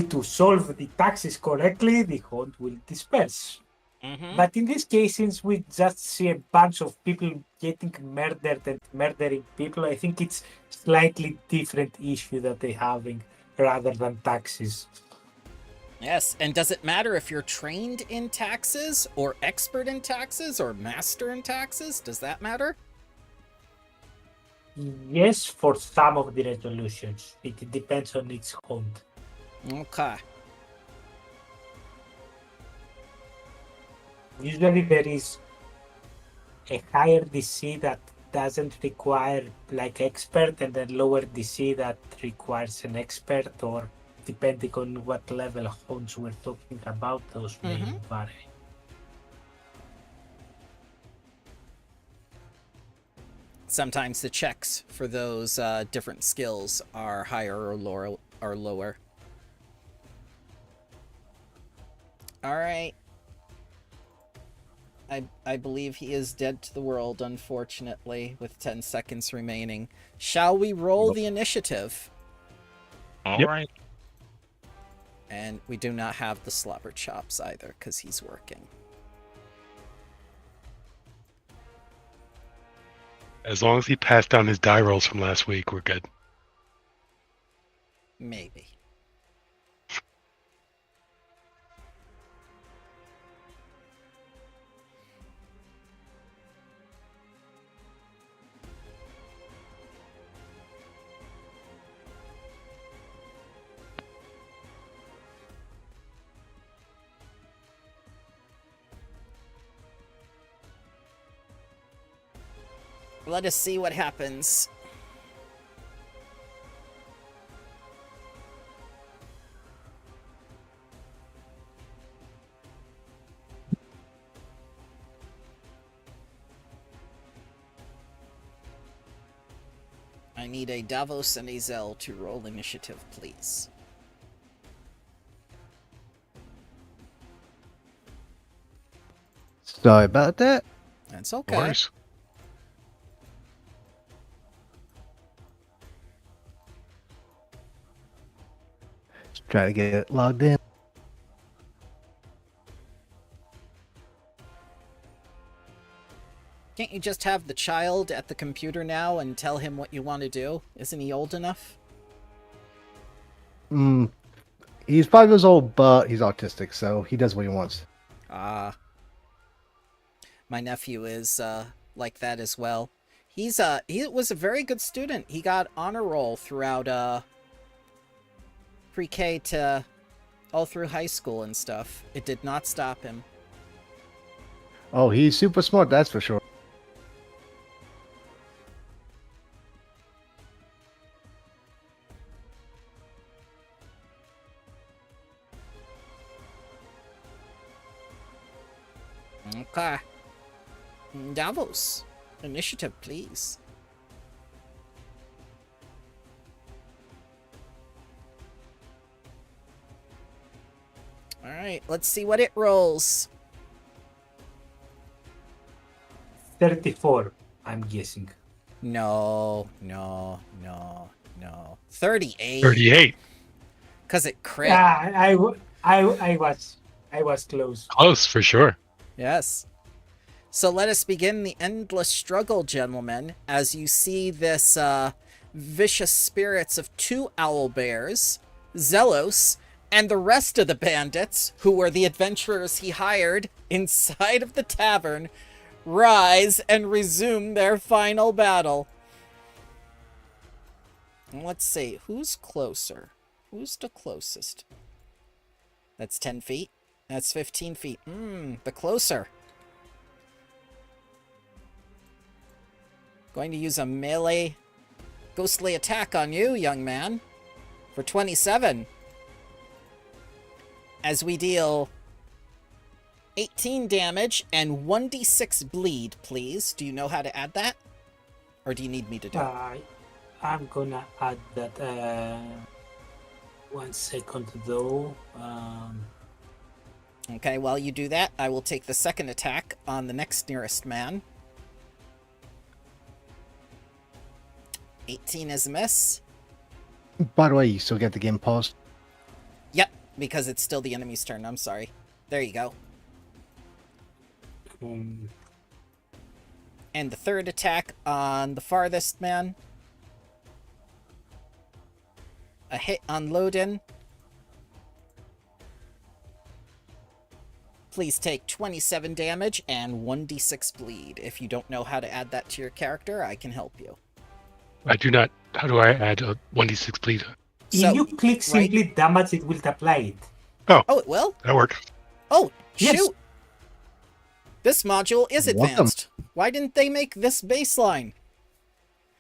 to solve the taxes correctly, the hunt will disperse. But in this case, since we just see a bunch of people getting murdered and murdering people, I think it's slightly different issue that they're having rather than taxes. Yes, and does it matter if you're trained in taxes or expert in taxes or master in taxes? Does that matter? Yes, for some of the resolutions. It depends on each hunt. Okay. Usually there is a higher DC that doesn't require like expert and then lower DC that requires an expert, or depending on what level of hunts we're talking about, those may vary. Sometimes the checks for those different skills are higher or lower. All right. I believe he is dead to the world, unfortunately, with 10 seconds remaining. Shall we roll the initiative? All right. And we do not have the slobber chops either, because he's working. As long as he passed down his die rolls from last week, we're good. Maybe. Let us see what happens. I need a Davos and a Zell to roll initiative, please. Sorry about that. That's Of okay. course. Just try to get it logged in. Can't you just have the child at the computer now and tell him what you want to do? Isn't he old enough? He's 5 years old, but he's autistic, so he does what he wants. Ah. My nephew is like that as well. He was a very good student. He got honor roll throughout pre-K to all through high school and stuff. It did not stop him. Oh, he's super smart, that's for sure. Okay. Davos, initiative, please. All right, let's see what it rolls. 34, I'm guessing. No. 38. 38. Because it crit. Yeah, I was close. Close, for sure. Yes. So let us begin the endless struggle, gentlemen, as you see this vicious spirits of 2 owl bears, Zelos, and the rest of the bandits, who were the adventurers he hired inside of the tavern, rise and resume their final battle. Let's see, who's closer? Who's the closest? That's 10 feet. That's 15 feet. The closer. Going to use a melee ghostly attack on you, young man, for 27. As we deal 18 damage and 1d6 bleed, please. Do you know how to add that? Or do you need me to do it? I'm gonna add that. 1 second though. Okay, while you do that, I will take the second attack on the next nearest man. 18 is a miss. By the way, you still get the game paused. Yep. Because it's still the enemy's turn, I'm sorry. There you go. And the third attack on the farthest man. A hit on Loden. Please take 27 damage and 1d6 bleed. If you don't know how to add that to your character, I can help you. I do not. How do I add a 1d6 bleed? If you click simply damage, it will apply it. Oh, it will? That works. Oh, shoot! Yes. This module is advanced. Why didn't they make this baseline?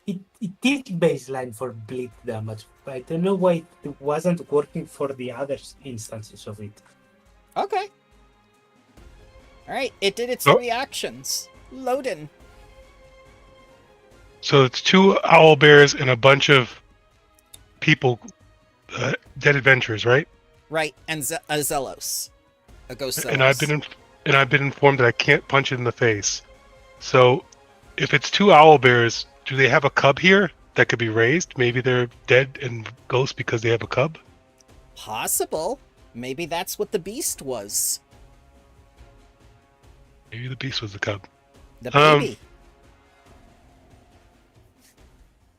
It is baseline for bleed damage. I don't know why it wasn't working for the other instances of it. Okay. Alright, it did its 3 actions. Loden. So it's 2 owl bears and a bunch of people, dead adventurers, right? Right, and a Zelos. A ghost Zelos. And I've been informed that I can't punch it in the face. So, if it's 2 owl bears, do they have a cub here that could be raised? Maybe they're dead and ghosts because they have a cub? Possible. Maybe that's what the beast was. Maybe the beast was the cub. The baby.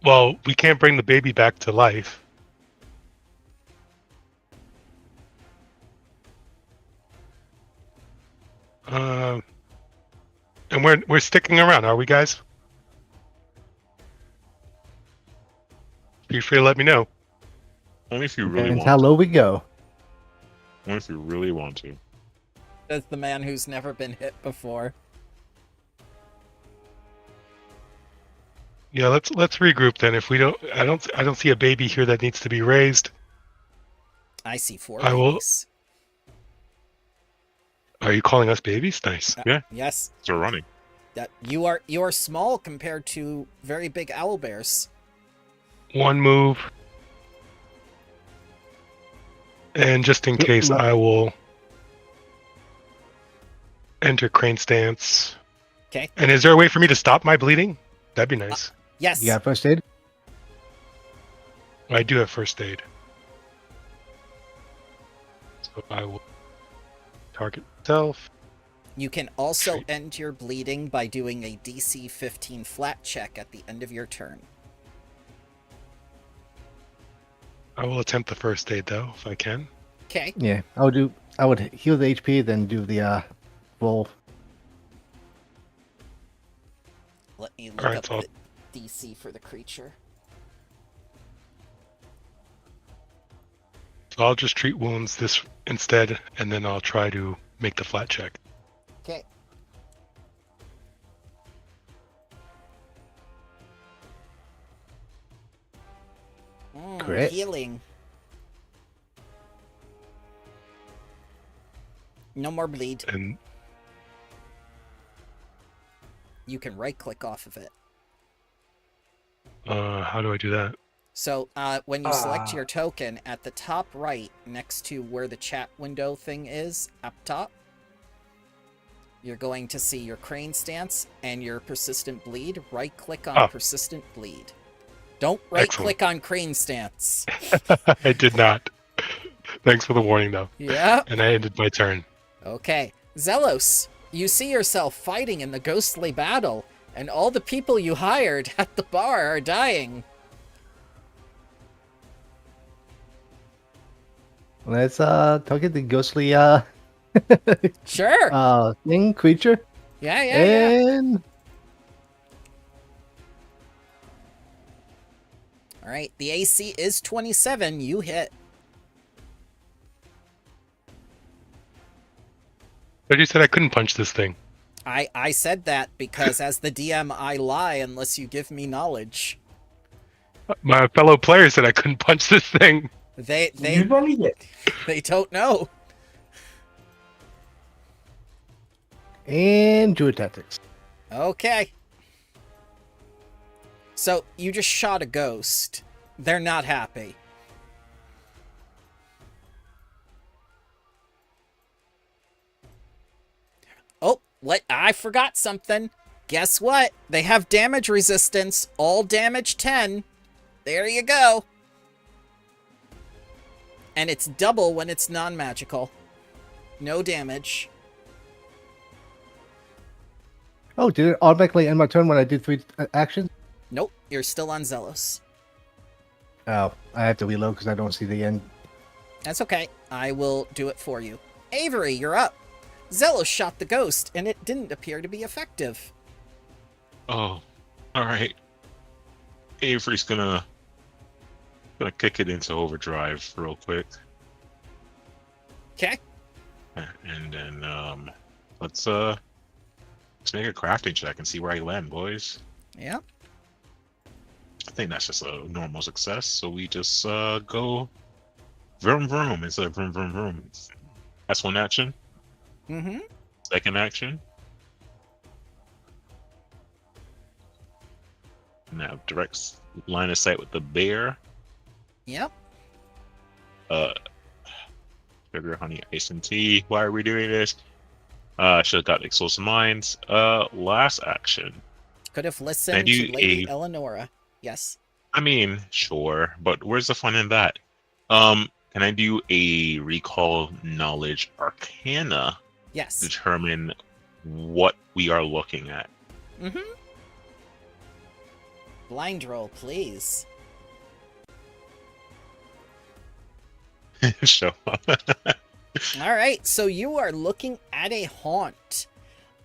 Well, we can't bring the baby back to life. And we're sticking around, are we, guys? Feel free to let me know. Only if you really Depends want how to. low we go. Only if you really want to. As the man who's never been hit before. Yeah, let's regroup then. If we don't, I don't see a baby here that needs to be raised. I see 4 I will- babies. Are you calling us babies? Nice. Yeah. Yes. They're running. That you are small compared to very big owl bears. 1 move. And just in case, I will enter crane stance. Okay. And is there a way for me to stop my bleeding? That'd be nice. Yes. You got first aid? I do have first aid. So I will target myself. You can also end your bleeding by doing a DC 15 flat check at the end of your turn. I will attempt the first aid though, if I can. Okay. Yeah, I would heal the HP, then do the roll. Let me look Alright, up so the DC for the creature. So I'll just treat wounds this instead, and then I'll try to make the flat check. Okay. Crit. Healing. No more bleed. And You can right-click off of it. how do I do that? So, when you select your token, at the top right, next to where the chat window thing is, up top, you're going to see your crane stance and your persistent bleed. Right-click on persistent bleed. Don't right-click on crane stance. I did not. Thanks for the warning, though. Yeah. And I ended my turn. Okay. Zelos, you see yourself fighting in the ghostly battle, and all the people you hired at the bar are dying. Let's target the ghostly Sure. thing creature. Yeah. And All right, the AC is 27. You hit. But you said I couldn't punch this thing. I said that because as the DM, I lie unless you give me knowledge. My fellow player said I couldn't punch this thing. They Usually, yes. they don't know. and Druid tactics. Okay. So you just shot a ghost. They're not happy. Oh, I forgot something. Guess what? They have damage resistance. All damage 10. There you go. And it's double when it's non-magical. No damage. Oh, did it automatically end my turn when I did 3 actions? Nope, you're still on Zelos. Oh, I have to reload because I don't see the end. That's okay. I will do it for you. Avery, you're up. Zelos shot the ghost, and it didn't appear to be effective. Oh, all right. Avery's gonna kick it into overdrive real quick, Okay. and then let's make a crafting check and see where I land, boys. Yeah. I think that's just a normal success. So we just go vroom vroom instead of vroom vroom vroom. That's one action. Mm-hmm. Second action. Now direct line of sight with the bear. Yep. Sugar, honey, ice, and tea. Why are we doing this? Should have got explosive minds. Last action. Could have listened to Lady Eleonora. Yes. I mean, sure, but where's the fun in that? Can I do a recall knowledge arcana? Yes. Determine what we are looking at. Mm-hmm. Blind roll, please. Show up. All right, so you are looking at a haunt.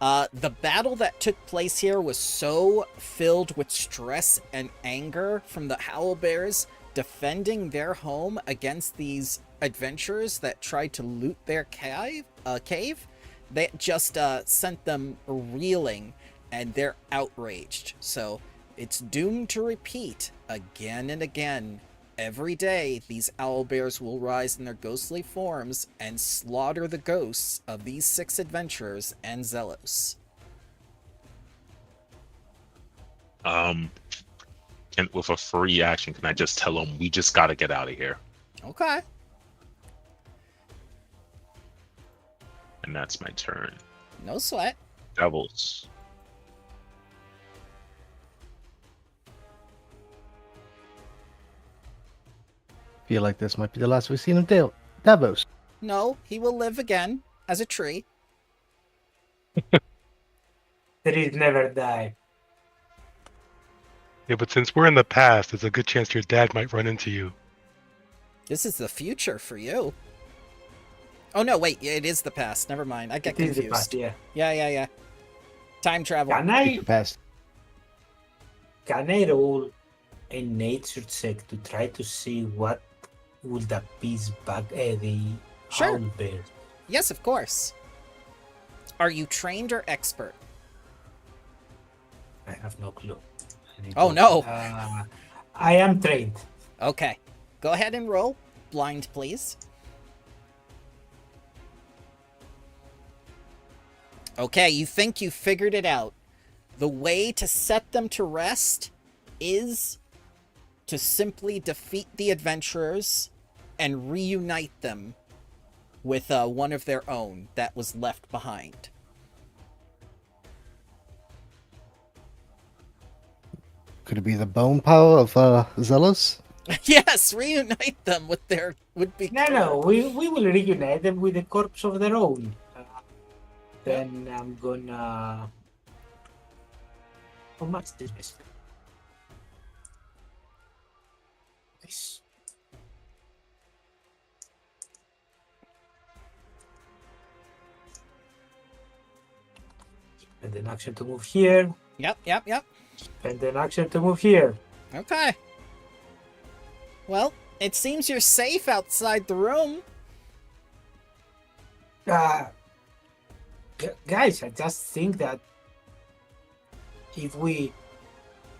The battle that took place here was so filled with stress and anger from the Howlbears defending their home against these adventurers that tried to loot their cave. That just sent them reeling, and they're outraged. So it's doomed to repeat again and again. Every day, these owlbears will rise in their ghostly forms and slaughter the ghosts of these 6 adventurers and Zelos. With a free action, can I just tell them we just gotta get out of here? Okay. And that's my turn. No sweat. Devils. Feel like this might be the last we've seen of Davos. No, he will live again as a tree. Trees never die. Yeah, but since we're in the past, there's a good chance your dad might run into you. This is the future for you. Oh no, wait, it is the past. Never mind. I get It is confused. the past, yeah. Yeah. Time travel. Can I Future past. roll a nature check to try to see what would appease back the Sure. owlbear? Yes, of course. Are you trained or expert? I have no clue. Oh, no. I am trained. Okay. Go ahead and roll. Blind, please. Okay, you think you figured it out. The way to set them to rest is to simply defeat the adventurers and reunite them with one of their own that was left behind. Could it be the bone power of Zealous? Yes, reunite them with their would-be. No, we will reunite them with the corpse of their own. Then I'm gonna. How much is this? Nice. And an action to move here. Yep. And an action to move here. Okay. Well, it seems you're safe outside the room. Guys, I just think that if we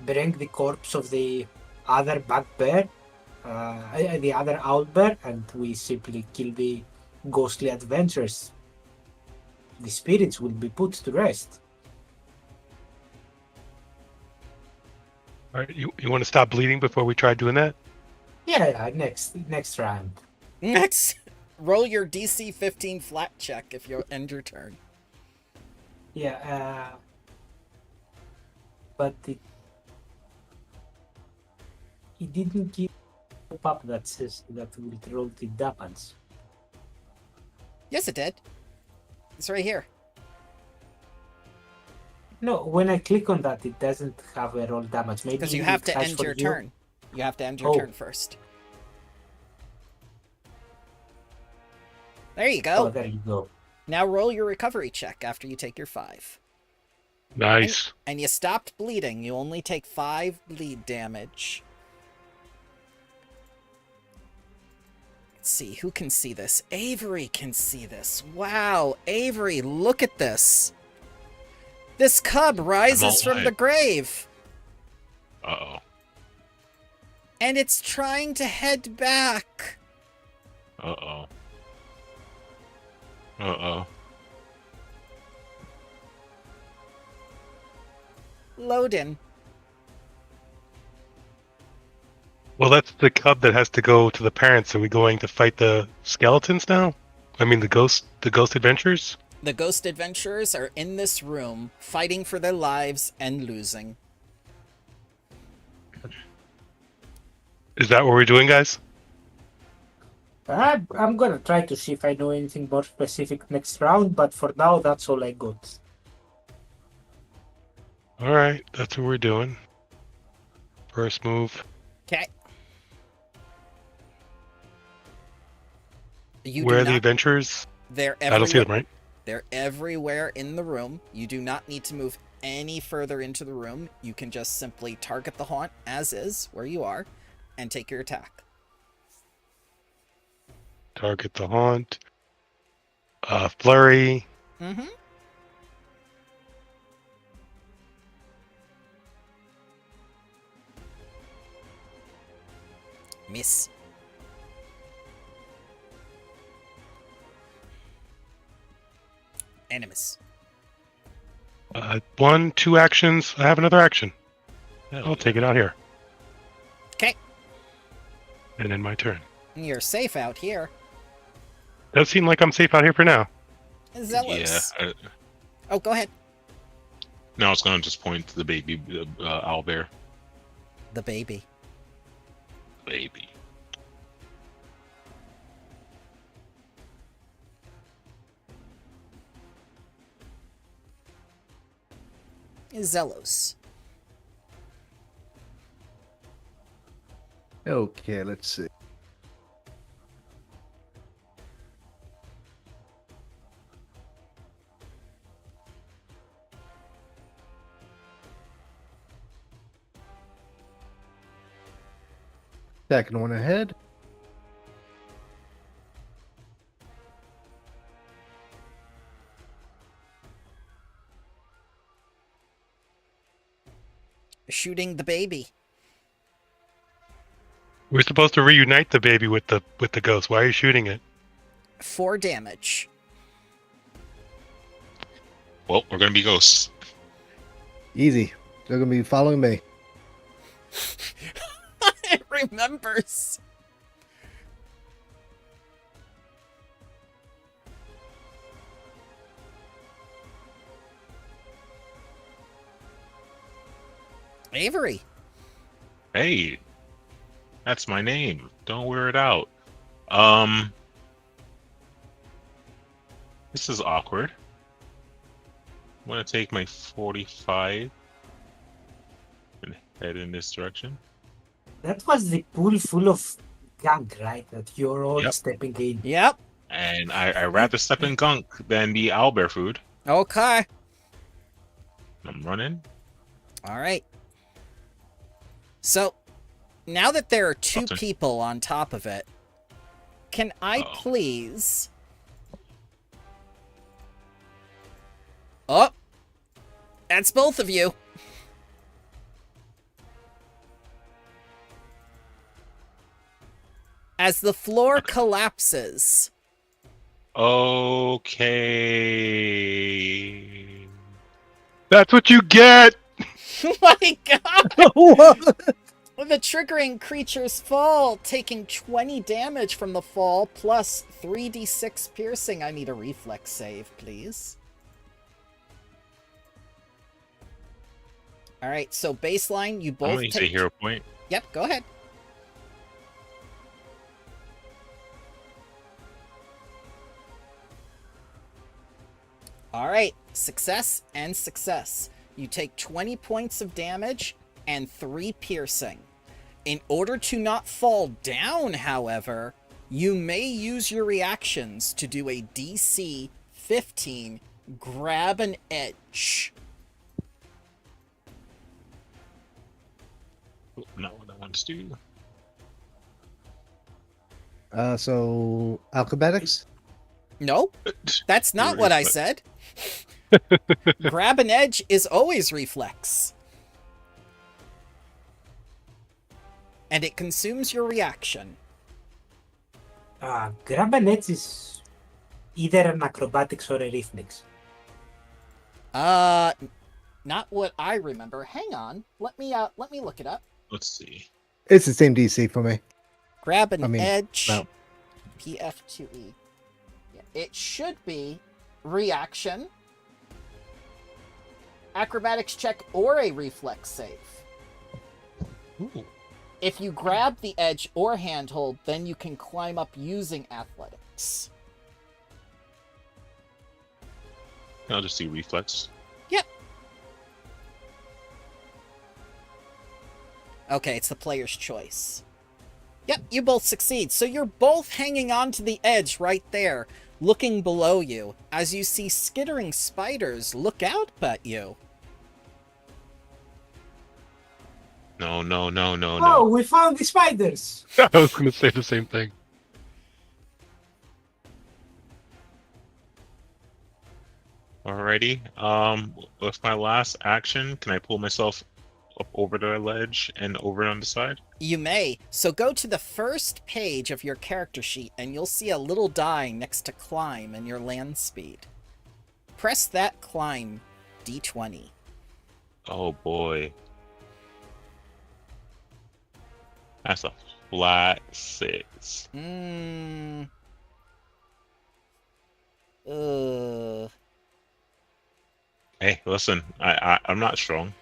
bring the corpse of the other bugbear, the other owlbear, and we simply kill the ghostly adventurers, the spirits will be put to rest. All right, you want to stop bleeding before we try doing that? Yeah, next round. Next, roll your DC 15 flat check if you end your turn. Yeah, but it didn't give pop-up that says that will roll the damage. Yes, it did. It's right here. No, when I click on that, it doesn't have a roll damage. Maybe Because you have it to has end for your you. turn. You have to end your Oh. turn first. There you Oh, go. there you go. Now roll your recovery check after you take your 5. Nice. And you stopped bleeding. You only take 5 bleed damage. Let's see, who can see this? Avery can see this. Wow, Avery, look at this. This cub rises from the grave. Uh-oh. And it's trying to head back. Uh-oh. Uh-oh. Loadin. Well, that's the cub that has to go to the parents. Are we going to fight the skeletons now? I mean, the ghost adventures? The ghost adventurers are in this room, fighting for their lives and losing. Is that what we're doing, guys? I'm gonna try to see if I know anything more specific next round, but for now, that's all I got. All right, that's what we're doing. First move. Okay. Where are the adventures? They're I don't see them, right? They're everywhere in the room. You do not need to move any further into the room. You can just simply target the haunt as is, where you are, and take your attack. Target the haunt. Flurry. Mm-hmm. Miss. Animus. 1, 2 actions. I have another action. I'll take it out here. Okay. And then my turn. You're safe out here. Does seem like I'm safe out here for now. Zealous. Yeah. Oh, go ahead. No, I was gonna just point to the baby owlbear. The baby. Baby. Zelos. Okay, let's see. Second one ahead. Shooting the baby. We're supposed to reunite the baby with the ghost. Why are you shooting it? 4 damage. Well, we're gonna be ghosts. Easy. They're gonna be following me. It remembers. Avery. Hey, that's my name. Don't wear it out. This is awkward. I'm gonna take my 45 and head in this direction. That was the pool full of gunk, right? That you're all Yep. stepping in. Yep. And I rather step in gunk than the owlbear food. Okay. I'm running. All right. So, now that there are 2 Okay. people on top of it, can I Uh-oh. please... Oh! That's both of you. As the floor collapses, Okay. That's what you get! oh my god! What? The triggering creatures fall, taking 20 damage from the fall, plus 3d6 piercing. I need a reflex save, please. Alright, so baseline, you I'm both gonna use a take... hero point. Yep, go ahead. All right, success and success. You take 20 points of damage and 3 piercing. In order to not fall down, however, you may use your reactions to do a DC 15 grab an edge. Not what I want to do. So acrobatics. No, that's not what I said. Grab an edge is always reflex. And it consumes your reaction. Grab an edge is either an acrobatics or a reflex. Not what I remember. Hang on. Let me look it up. Let's see. It's the same DC for me. Grab an edge. no. PF2E. Yeah, it should be reaction, acrobatics check, or a reflex save. Ooh. If you grab the edge or handhold, then you can climb up using athletics. I'll just do reflex. Yep. Okay, it's the player's choice. Yep, you both succeed. So you're both hanging on to the edge right there, looking below you, as you see skittering spiders look out at you. No. Oh, we found the spiders! I was going to say the same thing. Alrighty. With my last action, can I pull myself up over the ledge and over on the side? You may. So go to the first page of your character sheet and you'll see a little die next to climb and your land speed. Press that climb D20. Oh boy. That's a flat 6. Hey, listen, I'm not strong.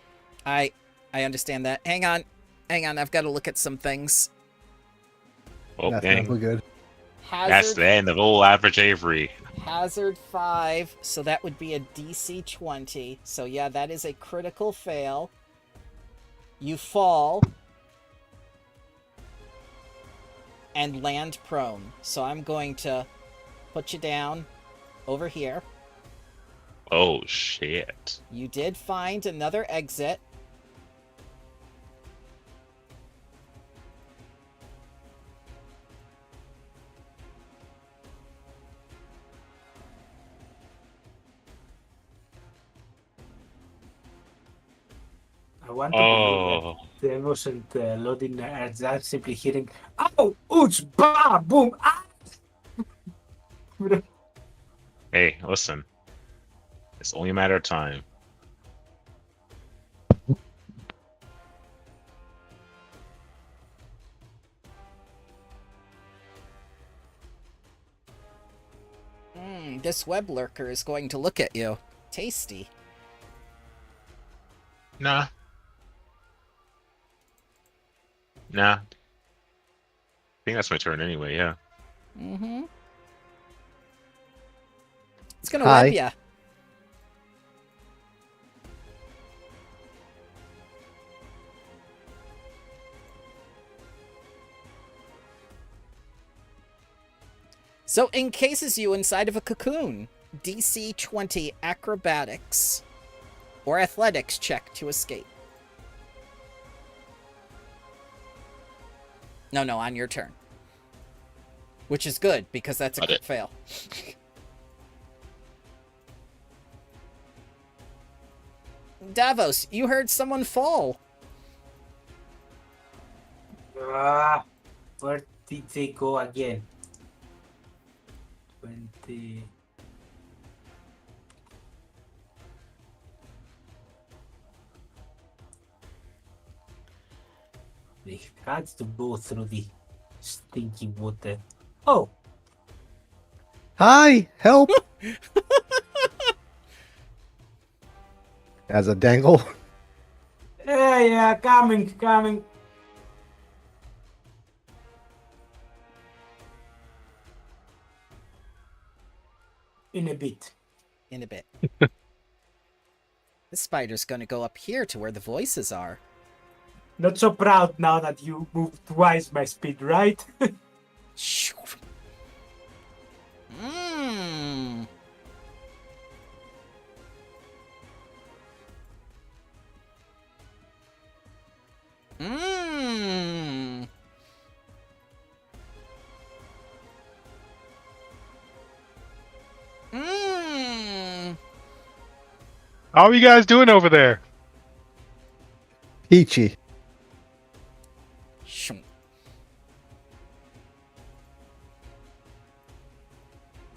I understand that. Hang on, I've got to look at some things. Oh, That's dang. probably good. That's the end of old average Avery. Hazard 5, so that would be a DC 20. So yeah, that is a critical fail. You fall and land prone. So I'm going to put you down over here. Oh, shit. You did find another exit. I want to believe that there wasn't loading as I'm simply hearing, ow, ouch, bah, boom, ah! Hey, listen. It's only a matter of time. This web lurker is going to look at you. Tasty. Nah. I think that's my turn anyway, yeah. Mm-hmm. It's gonna Hi. web ya. So encases you inside of a cocoon. DC 20 acrobatics or athletics check to escape. No, on your turn. Which is good, because that's a crit fail. Davos, you heard someone fall. Where did they go again? 20. They had to go through the stinky water. Oh! Hi, help! As a dangle. Yeah, coming. In a bit. in a bit. This spider's gonna go up here to where the voices are. Not so proud now that you moved twice my speed, right? Mmm. Mmm. Mmm. How are you guys doing over there? Peachy.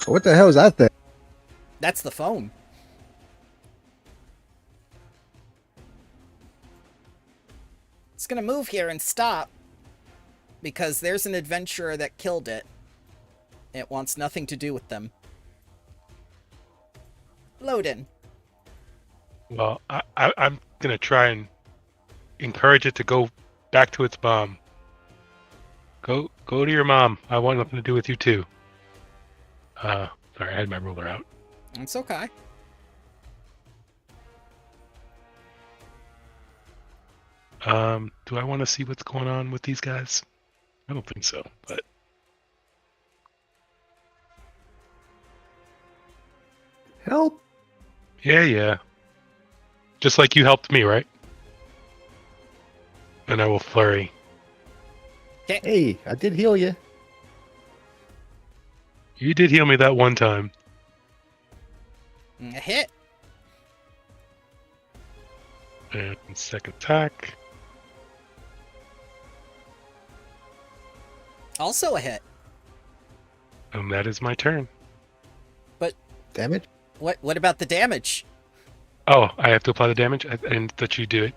What the hell is that thing? That's the phone. It's gonna move here and stop because there's an adventurer that killed it. It wants nothing to do with them. Load in. Well, I'm gonna try and encourage it to go back to its mom. Go to your mom. I want nothing to do with you too. Sorry, I had my ruler out. It's okay. Do I want to see what's going on with these guys? I don't think so, but Help! yeah. Just like you helped me, right? And I will flurry. Hey, I did heal you. You did heal me that one time. A hit. And second attack. Also a hit. And that is my turn. Damage? What about the damage? Oh, I have to apply the damage? I didn't let you do it.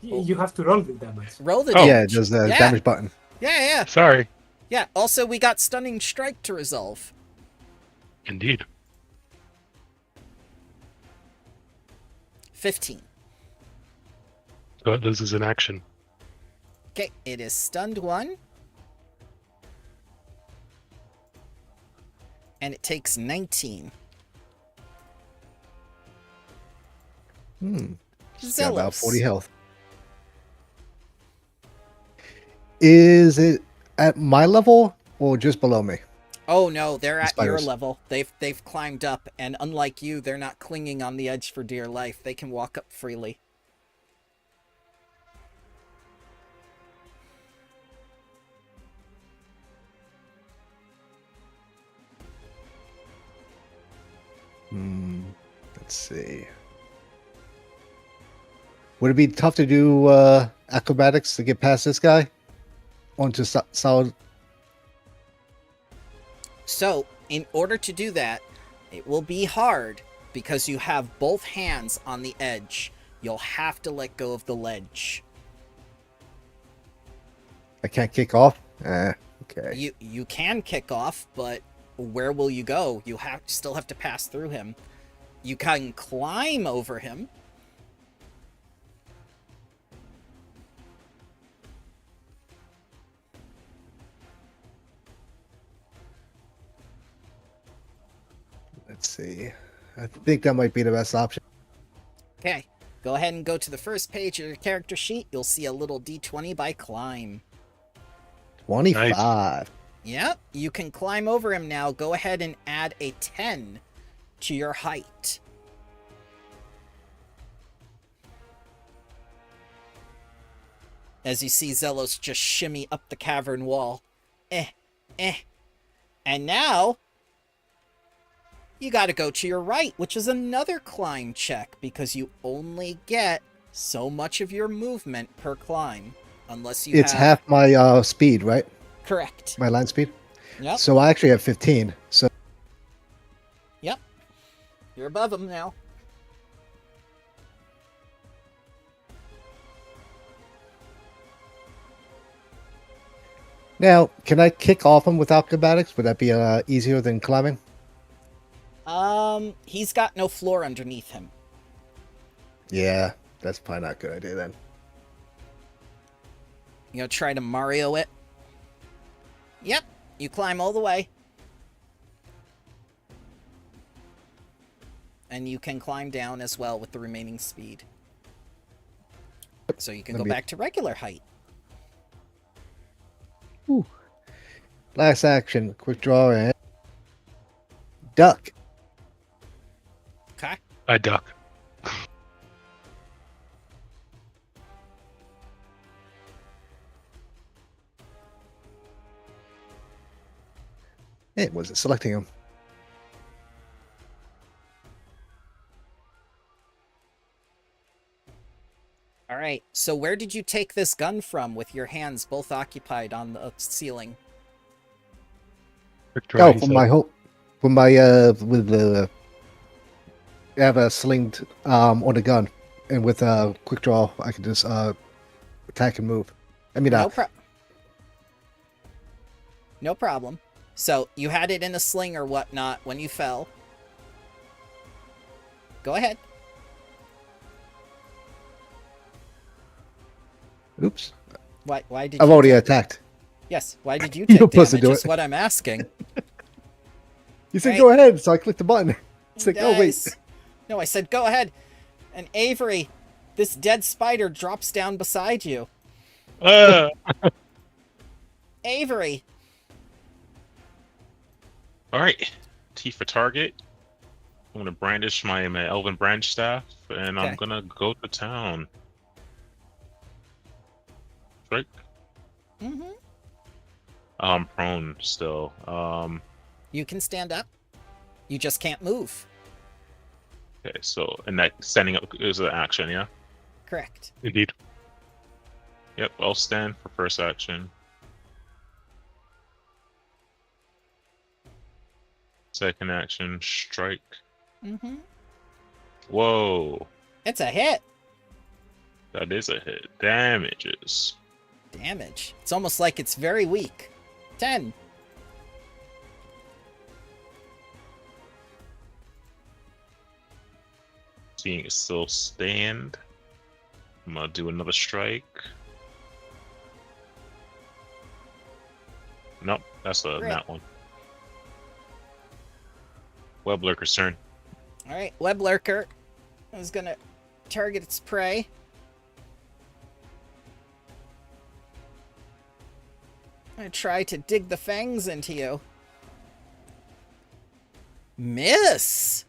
You have to roll the damage. Roll the Oh. Yeah, damage. there's the Yeah. damage button. Yeah. Sorry. Yeah, also we got Stunning Strike to resolve. Indeed. 15. So it loses an action. Okay, it is stunned 1. And it takes 19. It's got about Zealous. 40 health. Is it at my level or just below me? Oh no, they're at your spiders. level. They've climbed up, and unlike you, they're not clinging on the edge for dear life. They can walk up freely. Let's see. Would it be tough to do acrobatics to get past this guy? Onto solid. So, in order to do that, it will be hard because you have both hands on the edge. You'll have to let go of the ledge. I can't kick off? Okay. You can kick off, but where will you go? You still have to pass through him. You can climb over him. Let's see. I think that might be the best option. Okay, go ahead and go to the first page of your character sheet. You'll see a little d20 by climb. 25. Yep, you can climb over him now. Go ahead and add a 10 to your height. As you see Zelos just shimmy up the cavern wall. And now, you gotta go to your right, which is another climb check, because you only get so much of your movement per climb. Unless you It's half my speed, right? Correct. My line speed? Yep. So I actually have 15. So Yep. You're above him now. now, can I kick off him with acrobatics? Would that be easier than climbing? He's got no floor underneath him. Yeah, that's probably not a good idea then. You gonna try to Mario it? Yep, you climb all the way. and you can climb down as well with the remaining speed. So you can go Let me- back to regular height. Ooh. Last action, quick draw and duck. Okay. I duck. It wasn't selecting him. All right. So where did you take this gun from with your hands both occupied on the ceiling? Quick draw, Oh, he from said. my whole, from my with the I have a slinged on the gun, and with quick draw I can just attack and move. I mean, No problem. So you had it in a sling or whatnot when you fell. Go ahead. oops, Why did I've you already take... attacked. Yes, why did you You're take supposed to damage do is it. what I'm asking. You said Right. go ahead, so I clicked the button. It's like, oh wait, Guys. No, I said go ahead. And Avery, this dead spider drops down beside you. Avery. All right, T for target. I'm gonna brandish my elven branch staff, and I'm Okay. gonna go to town. Strike. Mm-hmm. I'm prone still. You can stand up. You just can't move. Okay, so and that standing up is an action, yeah. Correct. Indeed. Yep, I'll stand for first action. Second action, strike. Mm-hmm. Whoa, It's a hit. that is a hit. Damages. Damage. It's almost like it's very weak. 10. Seeing it still stand. I'm gonna do another strike. Nope, that's a Great. nat one. Web lurker's turn. All right, web lurker is gonna target its prey. I try to dig the fangs into you. Miss.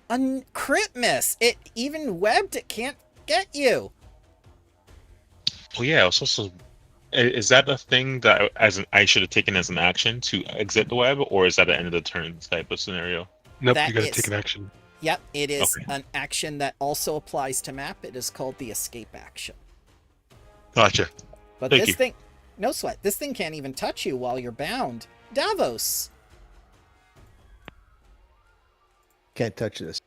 A crit miss. It even webbed. It can't get you. Oh yeah, it's also. Is that a thing that I should have taken as an action to exit the web, or is that an end of the turn type of scenario? Nope, That you gotta is- take an action. Yep, it is Okay. an action that also applies to map. It is called the escape action. Gotcha. But Thank this you. thing, no sweat. This thing can't even touch you while you're bound. Davos. can't touch this.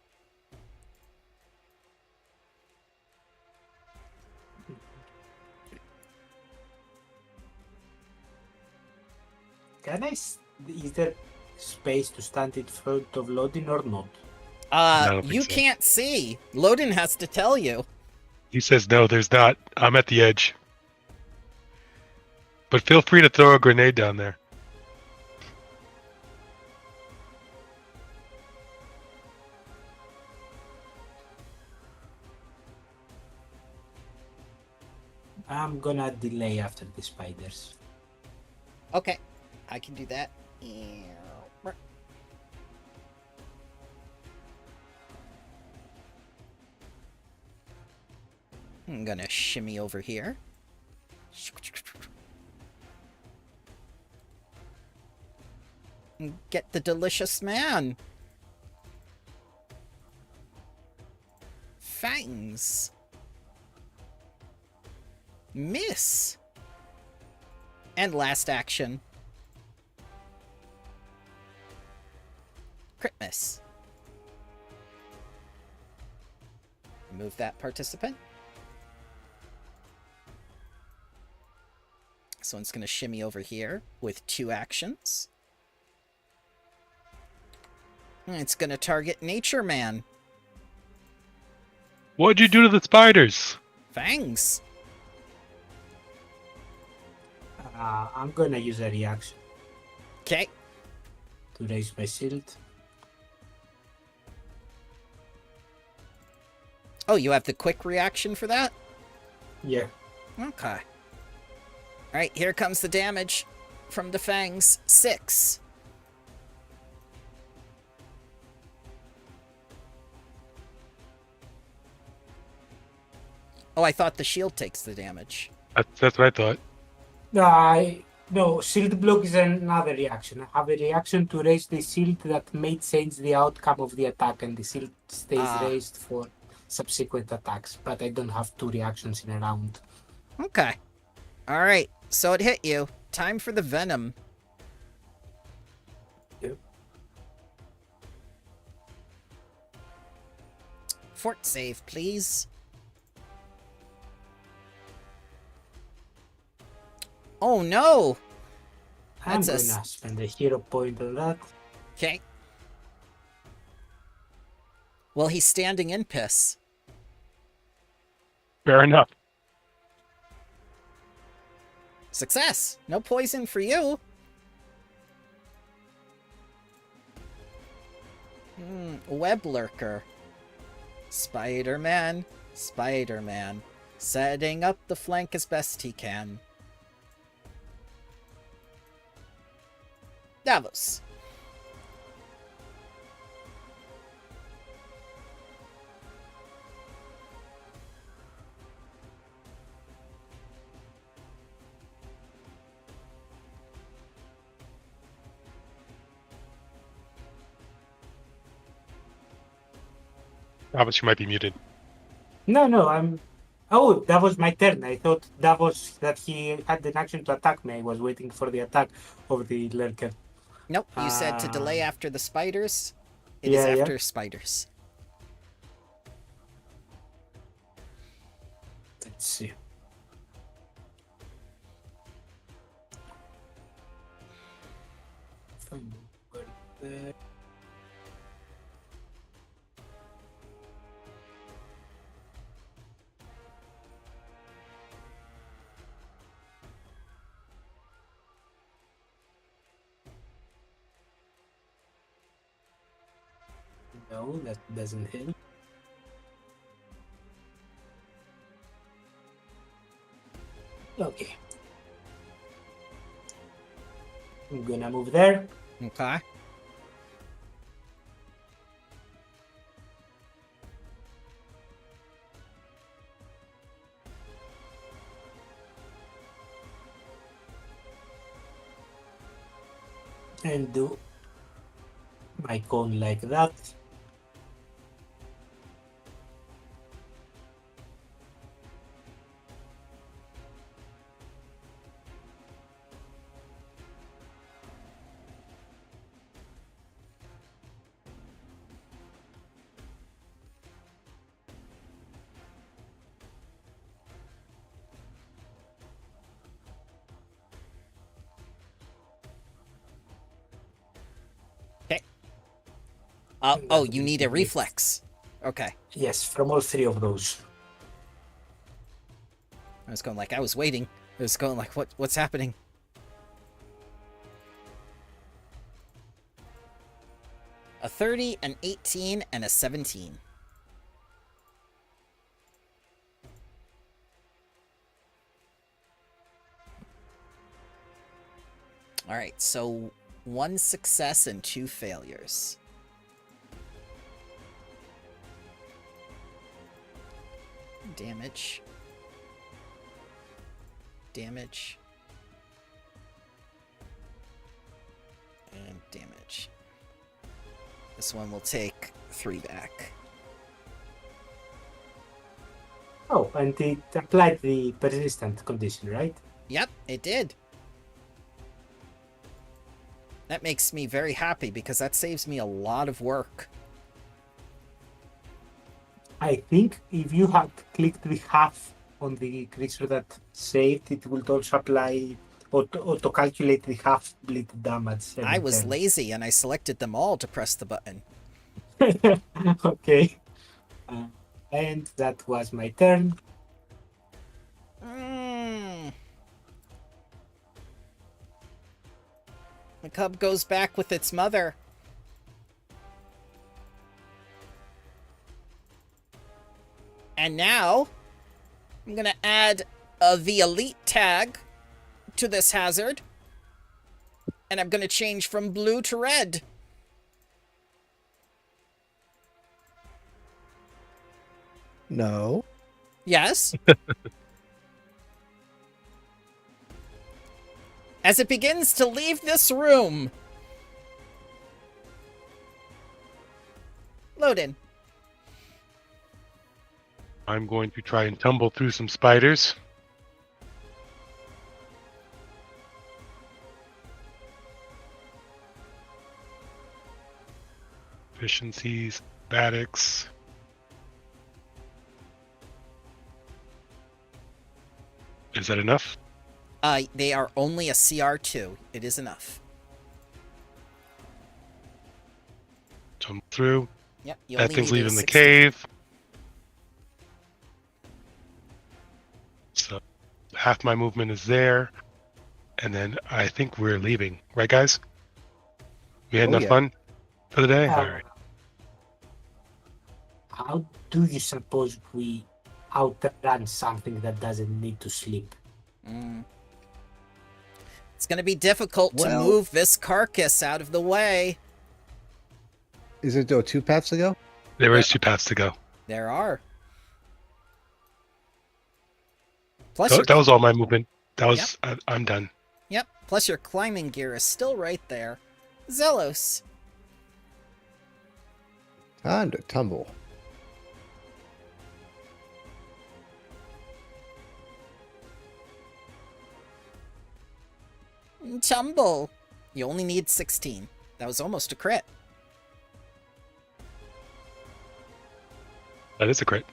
Can I? Is there space to stand in front of Lodin or not? I don't think You so. can't see. Loden has to tell you. He says no, there's not. I'm at the edge. But feel free to throw a grenade down there. I'm gonna delay after the spiders. Okay, I can do that. I'm gonna shimmy over here. And get the delicious man. Fangs. Miss. And last action. Crit miss. Remove that participant. So it's going to shimmy over here with 2 actions. And it's going to target Nature Man. What'd you do to the spiders? Fangs. I'm gonna use a reaction. Okay. to raise my shield. Oh, you have the quick reaction for that? Yeah. Okay. Alright, here comes the damage from the fangs. 6. Oh, I thought the shield takes the damage. That's what I thought. No, shield block is another reaction. I have a reaction to raise the shield that may change the outcome of the attack, and the shield stays raised for subsequent attacks. But I don't have 2 reactions in a round. Okay. Alright, so it hit you. Time for the venom. Yep. Fort save, please. Oh no! I'm That's gonna spend a hero point on that. Okay. Well, he's standing in piss. Fair enough. Success! No poison for you. Web lurker. Spider-Man. Spider-Man. Setting up the flank as best he can. Davos. Thomas, you might be muted. No, I'm. Oh, that was my turn. I thought that he had an action to attack me. I was waiting for the attack of the lurker. Nope, you said to delay after the spiders. It yeah, is after yeah. spiders. Let's see. No, that doesn't help. Okay. I'm gonna move there. Okay. And do my cone like that. Oh, you need a reflex. Okay. Yes, from all 3 of those. I was going like, I was waiting. I was going like, what's happening? A 30, an 18, and a 17. Alright, so 1 success and 2 failures. Damage. Damage. And damage. This one will take 3 back. Oh, and it applied the persistent condition, right? Yep, it did. That makes me very happy because that saves me a lot of work. I think if you had clicked the half on the creature that saved, it would also apply auto calculate the half bleed damage. I was lazy and I selected them all to press the button. Okay. And that was my turn. The cub goes back with its mother. And now, I'm gonna add the elite tag to this hazard. And I'm gonna change from blue to red. No. Yes. As it begins to leave this room. Load in. I'm going to try and tumble through some spiders. Efficiencies, acrobatics. Is that enough? They are only a CR2. It is enough. Tumble through. Yep. You That only thing's need a leaving the 16. cave. So half my movement is there. And then I think we're leaving. Right, guys? We had enough fun for the day? All right. How do you suppose we outrun something that doesn't need to sleep? It's going to be difficult to move this carcass out of the way. Is it there 2 paths to go? There is 2 paths to go. There are. Plus That was all my movement. That was I'm done. Yep. Plus your climbing gear is still right there. Zelos. Time to tumble. Tumble. You only need 16. That was almost a crit. That is a crit.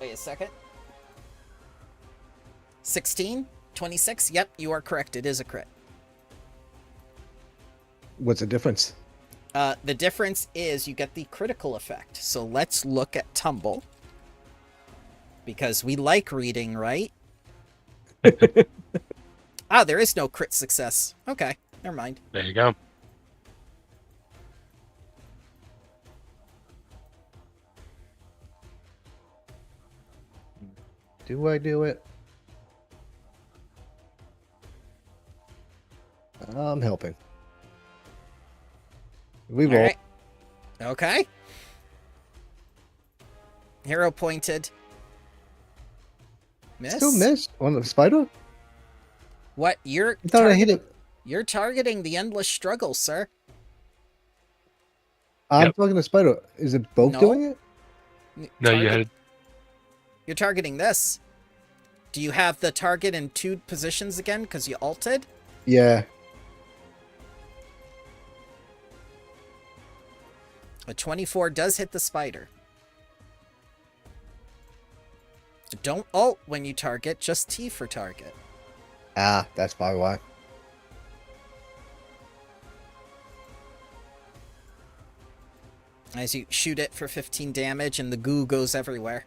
Wait a second. 16? 26? Yep, you are correct. It is a crit. What's the difference? The difference is you get the critical effect. So let's look at Tumble. Because we like reading, right? There is no crit success. Okay, never mind. There you go. Do I do it? I'm helping. We roll. Alright. Okay. Hero pointed. Miss? Still miss on the spider? What? You're I thought I hit it. You're targeting the endless struggle, sir. I'm Yep. talking to spider. Is it both No. doing it? No, you had You're targeting this. Do you have the target in 2 positions again because you ulted? Yeah. A 24 does hit the spider. So don't ult when you target, just T for target. Ah, that's probably why. As you shoot it for 15 damage and the goo goes everywhere.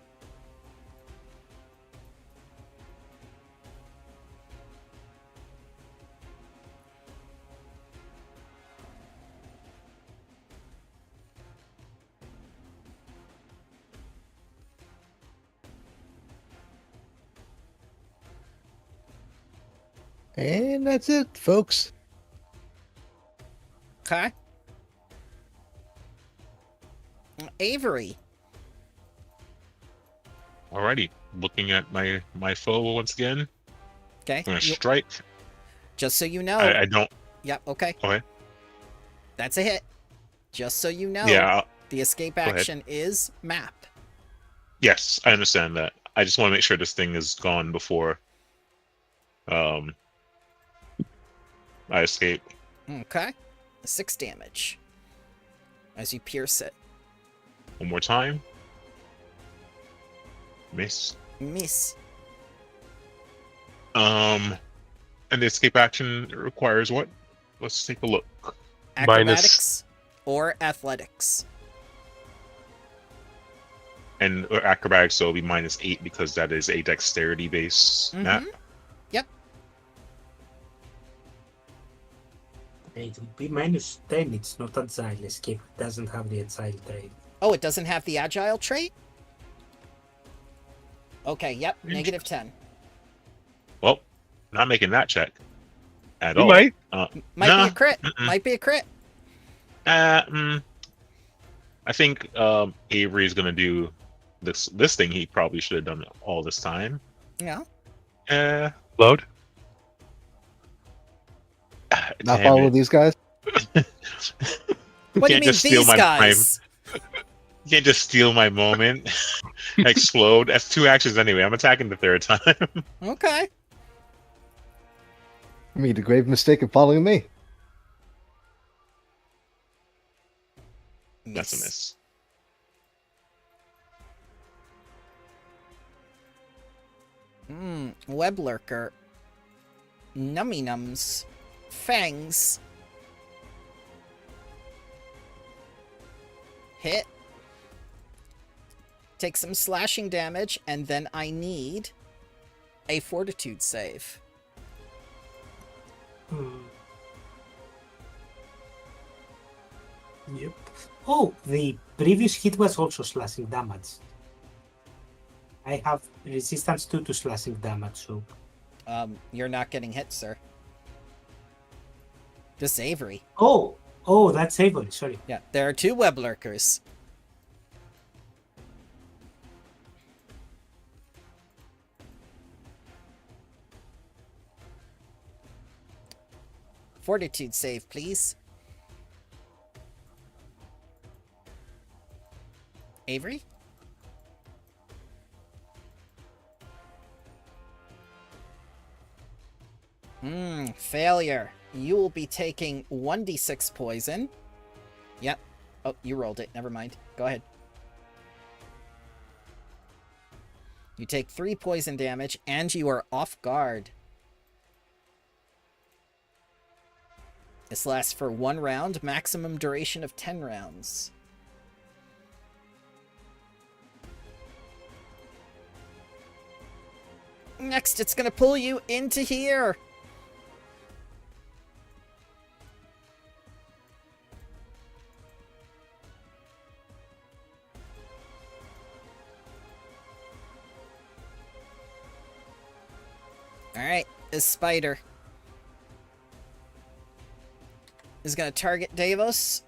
And that's it, folks. Okay. Avery. Alrighty, looking at my foe once again. Okay. I'm gonna strike. Just so you know. I don't. Yep, okay. Okay. That's a hit. Just so you know. Yeah. The escape ahead. action is map. Yes, I understand that. I just want to make sure this thing is gone before I escape. Okay. 6 damage. As you pierce it. One more time. Miss. Miss. And the escape action requires what? Let's take a look. Acrobatics or athletics. And acrobatics, so it'll be -8 because that is a dexterity base map. Yep. It will be -10. It's not agile. Escape doesn't have the agile trait. Oh, it doesn't have the agile trait? Okay, yep, -10. Well, not making that check at You all. might. Might be a crit. Might be a crit. I think Avery is gonna do this thing he probably should have done all this time. Yeah. Load. Not follow these guys. What do you mean, these guys? You can't just steal my moment. Explode. That's 2 actions anyway. I'm attacking the 3rd time. Okay. I made a grave mistake of following me. That's a miss. Web lurker. Nummy nums. Fangs. Hit. Take some slashing damage, and then I need a fortitude save. Yep. Oh, the previous hit was also slashing damage. I have resistance 2 to slashing damage, so... You're not getting hit, sir. This Avery. Oh, that's Avery, sorry. Yeah, there are 2 web lurkers. Fortitude save, please. Avery? Failure. You will be taking 1d6 poison. Yep. Oh, you rolled it. Never mind. Go ahead. You take 3 poison damage, and you are off guard. This lasts for 1 round, maximum duration of 10 rounds. Next, it's gonna pull you into here. Alright, this spider is gonna target Davos.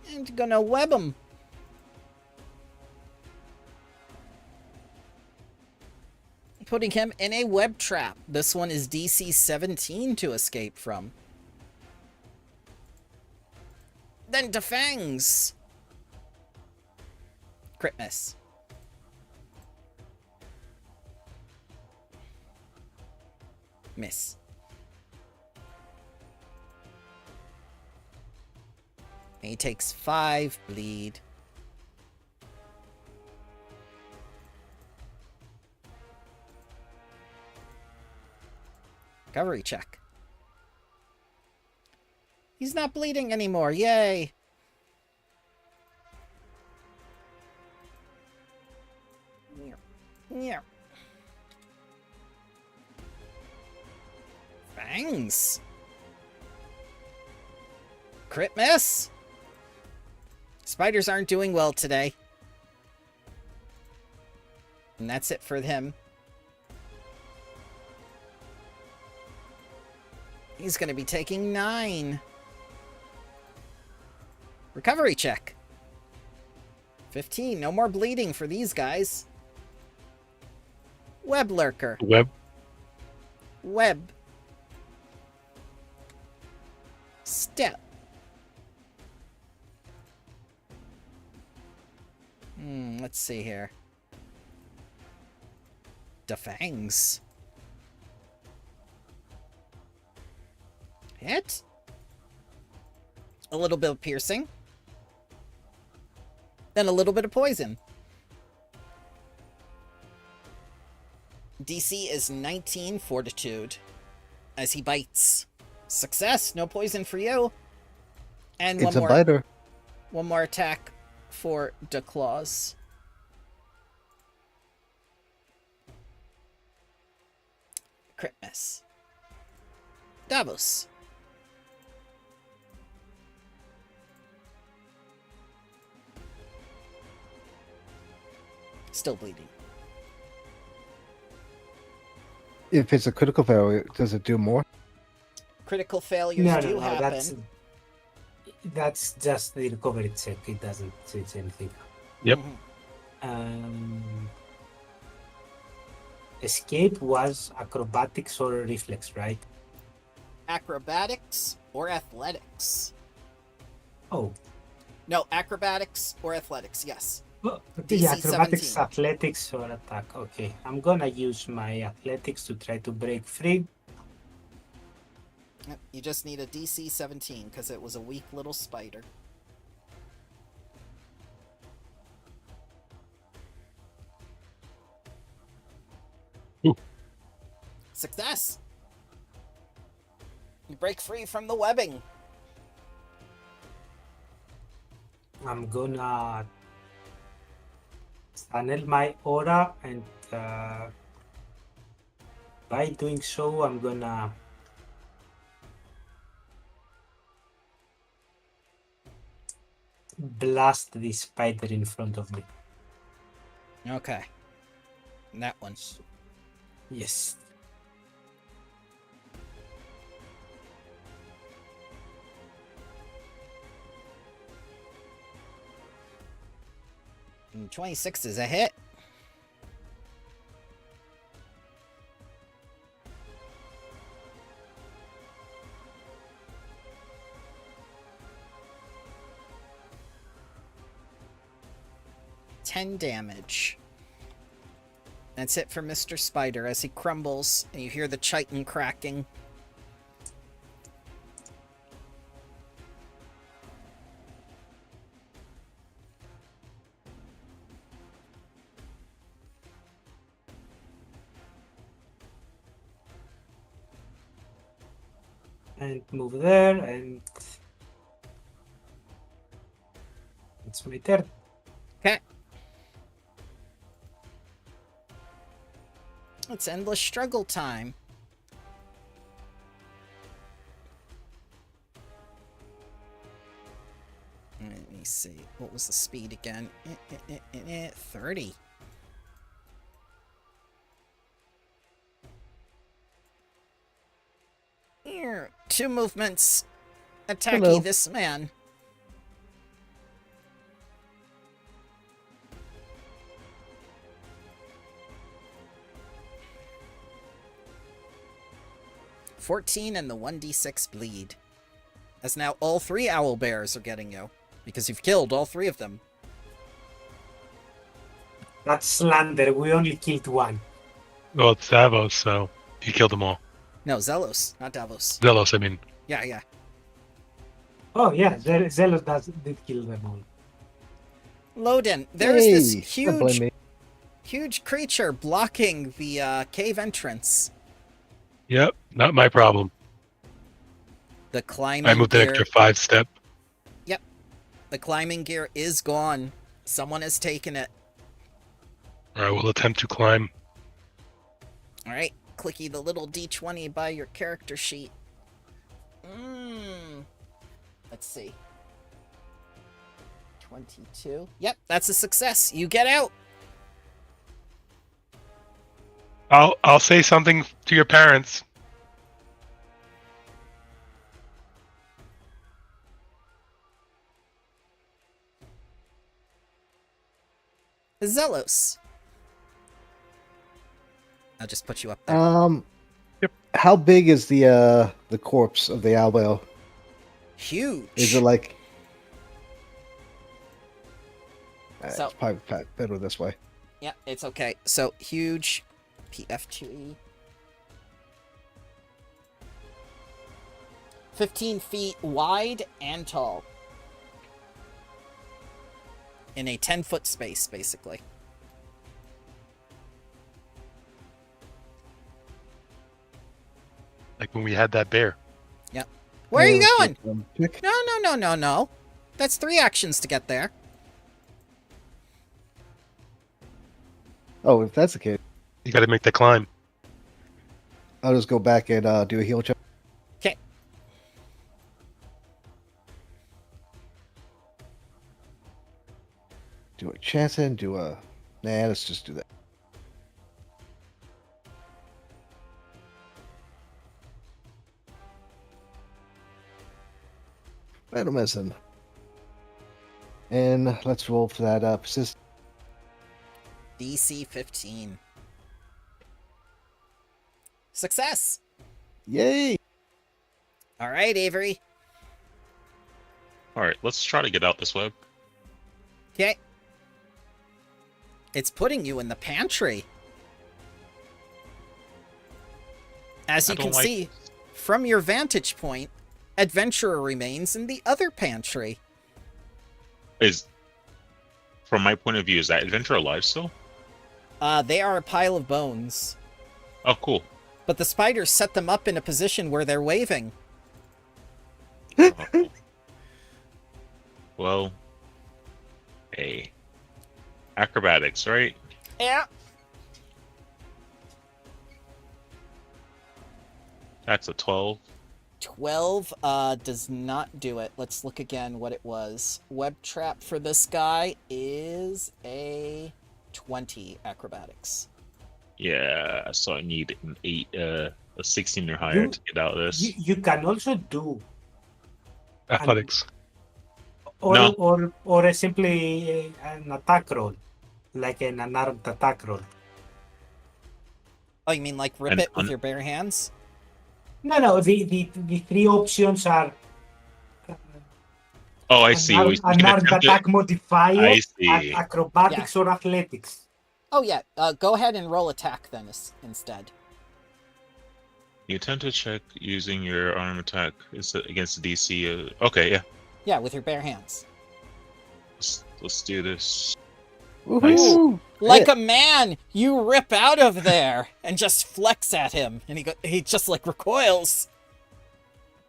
And gonna web him. Putting him in a web trap. This one is DC 17 to escape from. Then to Fangs. Crit miss. Miss. And he takes 5 bleed. Recovery check. He's not bleeding anymore. Yay! Yeah. Fangs. Crit miss. Spiders aren't doing well today. And that's it for him. He's going to be taking 9. Recovery check. 15. No more bleeding for these guys. Web lurker. Web. Web. Step. Let's see here. Defangs. Hit. A little bit of piercing. Then a little bit of poison. DC is 19 fortitude. As he bites. Success! No poison for you. And It's a biter. One more attack for the claws. Crit miss. Davos. Still bleeding. If it's a critical failure, does it do more? Critical failures No, do no, no. happen. That's just the recovery check. It doesn't change anything. Yep. Escape was acrobatics or reflex, right? Acrobatics or athletics? Oh, No, acrobatics or athletics, yes. well, DC yeah, acrobatics, 17. athletics, or attack. Okay, I'm gonna use my athletics to try to break free. Yep, you just need a DC 17 because it was a weak little spider. Ooh. Success! You break free from the webbing. I'm gonna channel my aura, and by doing so, I'm gonna blast the spider in front of me. Okay. That one. Yes. And 26 is a hit. $10 damage. That's it for Mr. Spider as he crumbles and you hear the chitin cracking. And move there, and it's my turn. Okay. It's endless struggle time. Let me see. What was the speed again? 30. Here, 2 movements. Attacky Hello. this man. $14 and the 1d6 bleed. As now all 3 owl bears are getting you. Because you've killed all 3 of them. That's slander. We only killed one. Well, it's Davos, so he killed them all. No, Zelos, not Davos. Zelos, I mean. Yeah. Oh yeah, Zelos did kill them all. Loden, there's this Hey, don't blame me. huge creature blocking the cave entrance. Yep, not my problem. The climbing I moved an gear. extra 5 step. Yep. The climbing gear is gone. Someone has taken it. I will attempt to climb. Alright. Clicky the little D20 by your character sheet. Let's see. 22. Yep, that's a success. You get out. I'll say something to your parents. Zelos. I'll just put you up there. Yep. How big is the corpse of the owl? Huge. Is it like? So- It's probably better this way. Yeah, it's okay. So, huge. PF2E. 15 feet wide and tall. In a 10-foot space, basically. Like when we had that bear. Yep. Where are you going? Pick. No. That's 3 actions to get there. Oh, if that's the case, You got to make the climb. I'll just go back and do a heal check. Okay. Do a chanting, do a... Nah, let's just do that. Battle medicine. And let's roll for that persist. DC 15. Success! Yay! All right, Avery. All right, let's try to get out this web. Okay. It's putting you in the pantry. As you can see, from your vantage point, Adventurer remains in the other pantry. From my point of view, is that adventure alive still? They are a pile of bones. Oh, cool. But the spiders set them up in a position where they're waving. Oh. Well, hey, acrobatics, right? Yeah. That's a 12. 12 does not do it. Let's look again what it was. Web trap for this guy is a 20 acrobatics. Yeah, so I need an 8, a 16 or higher to get out of this. You can also do Athletics. or simply an attack roll, like an unarmed attack roll. Oh, you mean like rip it with your bare hands? No. The three options are. Oh, I see. An armed attack modifier, I see. acrobatics, or athletics. Oh yeah, go ahead and roll attack then instead. You attempt to check using your arm attack against the DC. Okay, yeah. Yeah, with your bare hands. Let's do this. Woohoo! Like a man, you rip out of there and just flex at him, and he just like recoils.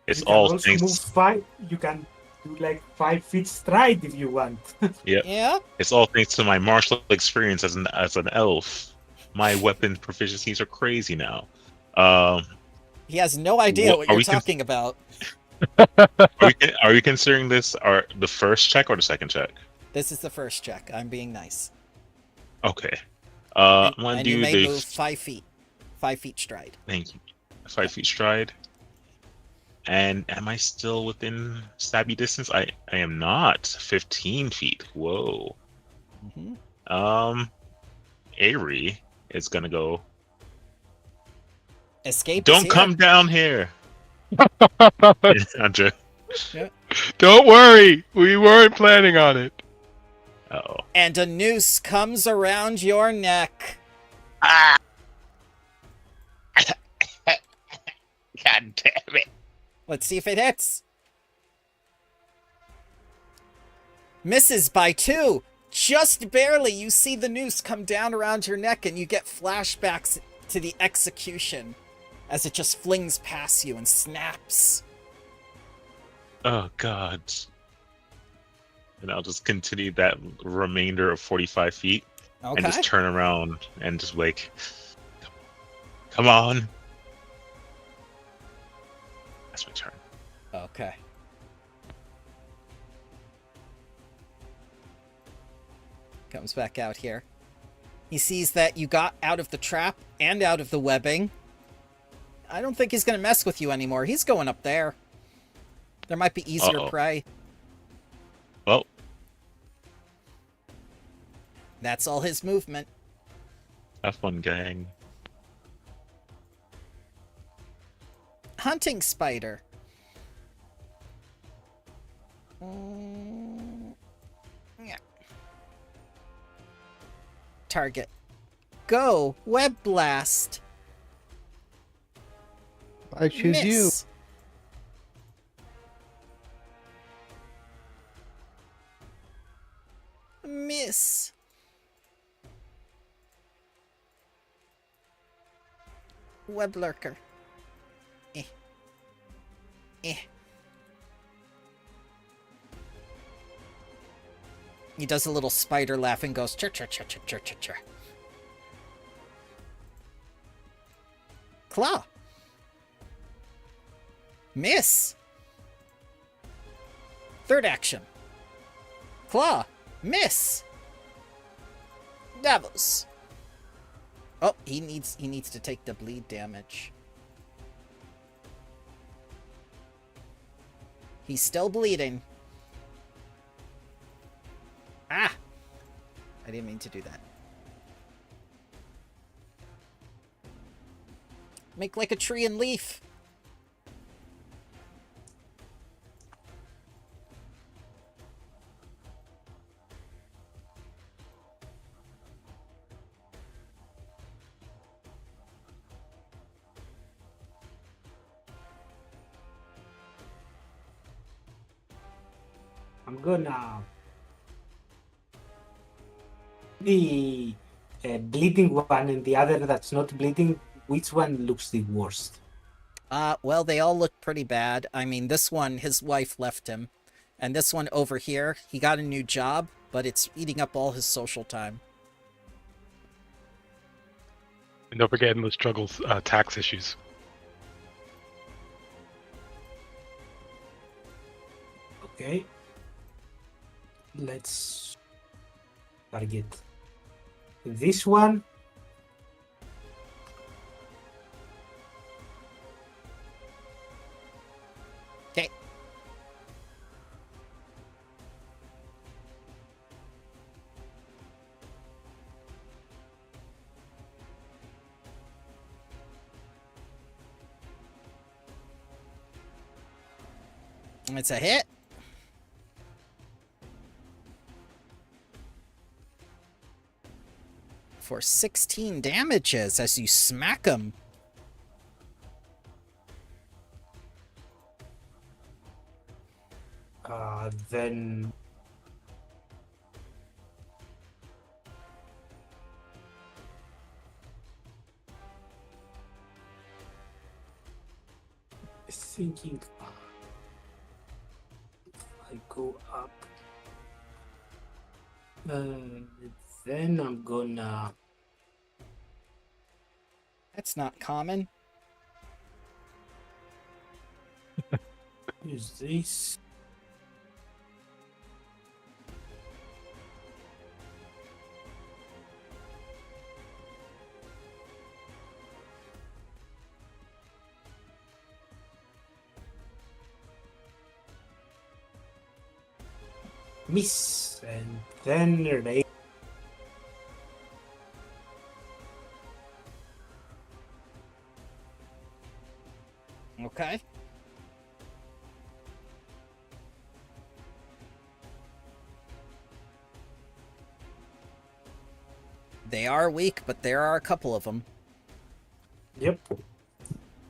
It's You can all also move thanks. 5. You can do like 5 feet stride if you want. Yeah. It's all thanks to my martial experience as an elf. My weapon proficiencies are crazy now. He has no idea what Are you're we talking about. Are we considering this the first check or the second check? This is the first check. I'm being nice. Okay. I'm gonna And do you may the. move 5 feet. 5 feet stride. Thank you. 5 feet stride. And am I still within stabby distance? I am not. 15 feet. Whoa. Mm-hmm. Avery is gonna go. Escape. Don't come down here. Andre. Don't worry, we weren't planning on it. Oh. And a noose comes around your neck. Ah! God damn it. Let's see if it hits. Misses by 2. Just barely. You see the noose come down around your neck and you get flashbacks to the execution as it just flings past you and snaps. Oh, God. And I'll just continue that remainder of 45 feet Okay. and just turn around and just like, come on. That's my turn. Okay. Comes back out here. He sees that you got out of the trap and out of the webbing. I don't think he's going to mess with you anymore. He's going up there. There might be easier prey. Well, That's all his movement. have fun, gang. Hunting spider. Yeah. Target. Go. Web blast. I choose you. Miss. Miss. Web lurker. Eh. He does a little spider laugh and goes chir chir chir chir chir chir chir. Claw. Miss. Third action. Claw. Miss. Davos. Oh, he needs to take the bleed damage. He's still bleeding. Ah! I didn't mean to do that. Make like a tree and leaf. I'm gonna the bleeding one and the other that's not bleeding. Which one looks the worst? Well, they all look pretty bad. I mean, this one, his wife left him. And this one over here, he got a new job, but it's eating up all his social time. And don't forget Endless Struggle's tax issues. Okay. Let's target this one. Okay. It's a hit. For 16 damages as you smack him. Then thinking if I go up, then I'm gonna That's not common. use this. Miss, and then raise. Okay. They are weak, but there are a couple of them. Yep.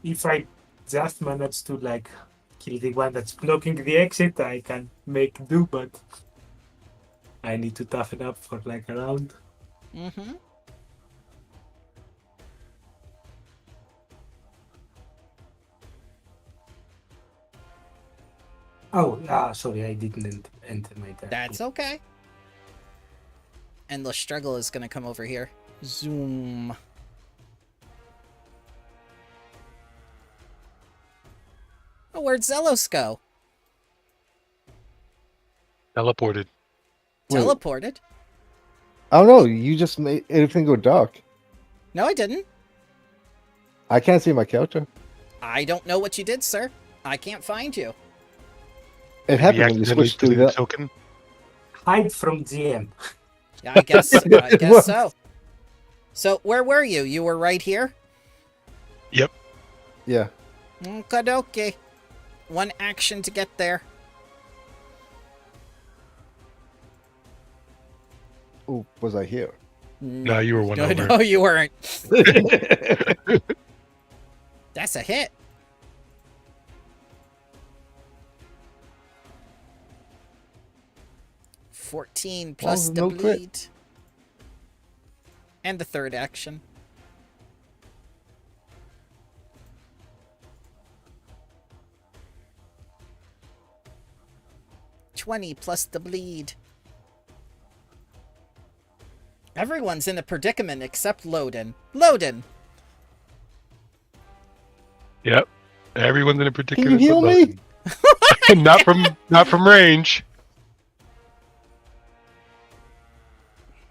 If I just manage to like kill the one that's blocking the exit, I can make do, but I need to toughen up for like a round. Mm-hmm. Oh, sorry, I didn't enter my turn. That's okay. Endless Struggle is gonna come over here. Zoom. Oh, where'd Zelos go? Teleported. Wait. Teleported? Oh no, you just made everything go dark. No, I didn't. I can't see my character. I don't know what you did, sir. I can't find you. It happened when you accidentally switched to deleted the. token. Hide from GM. Yeah, I guess. I It guess was. so. So where were you? You were right here. Yep. Yeah. Okie. One action to get there. Oh, was I here? No, you were one No, over. no, you weren't. That's a hit. $14 plus Oh, the no bleed. crit. And the third action. $20 plus the bleed. Everyone's in a predicament except Loden. Loden! Yep. Everyone's in a Can particular you heal me? not from range.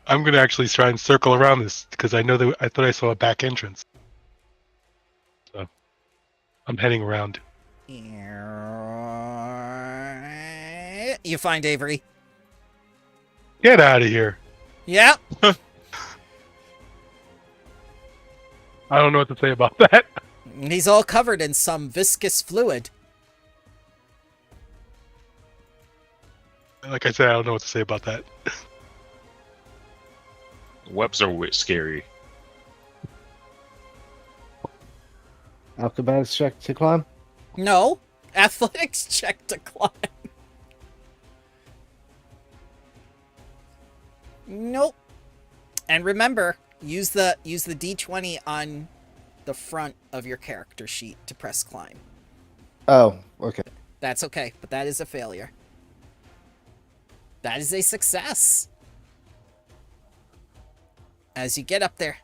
I'm gonna actually try and circle around this because I thought I saw a back entrance. So I'm heading around. You find Avery. Get out of here. Yep. I don't know what to say about that. He's all covered in some viscous fluid. Like I said, I don't know what to say about that. Webs are scary. Acrobatics check to climb. No. Athletics check to climb. Nope. And remember, use the D20 on the front of your character sheet to press climb. Oh, okay. That's okay, but that is a failure. That is a success. As you get up there,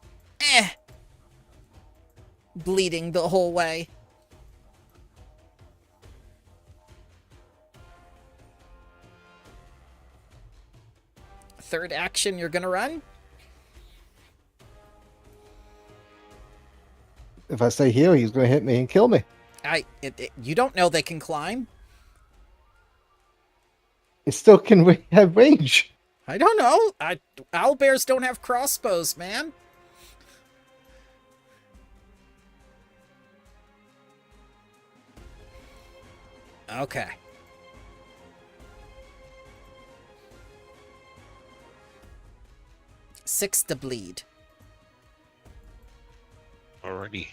bleeding the whole way. Third action, you're gonna run? If I stay here, he's going to hit me and kill me. You don't know they can climb. It still can have range. I don't know. Owlbears don't have crossbows, man. Okay. Six to bleed. Alrighty.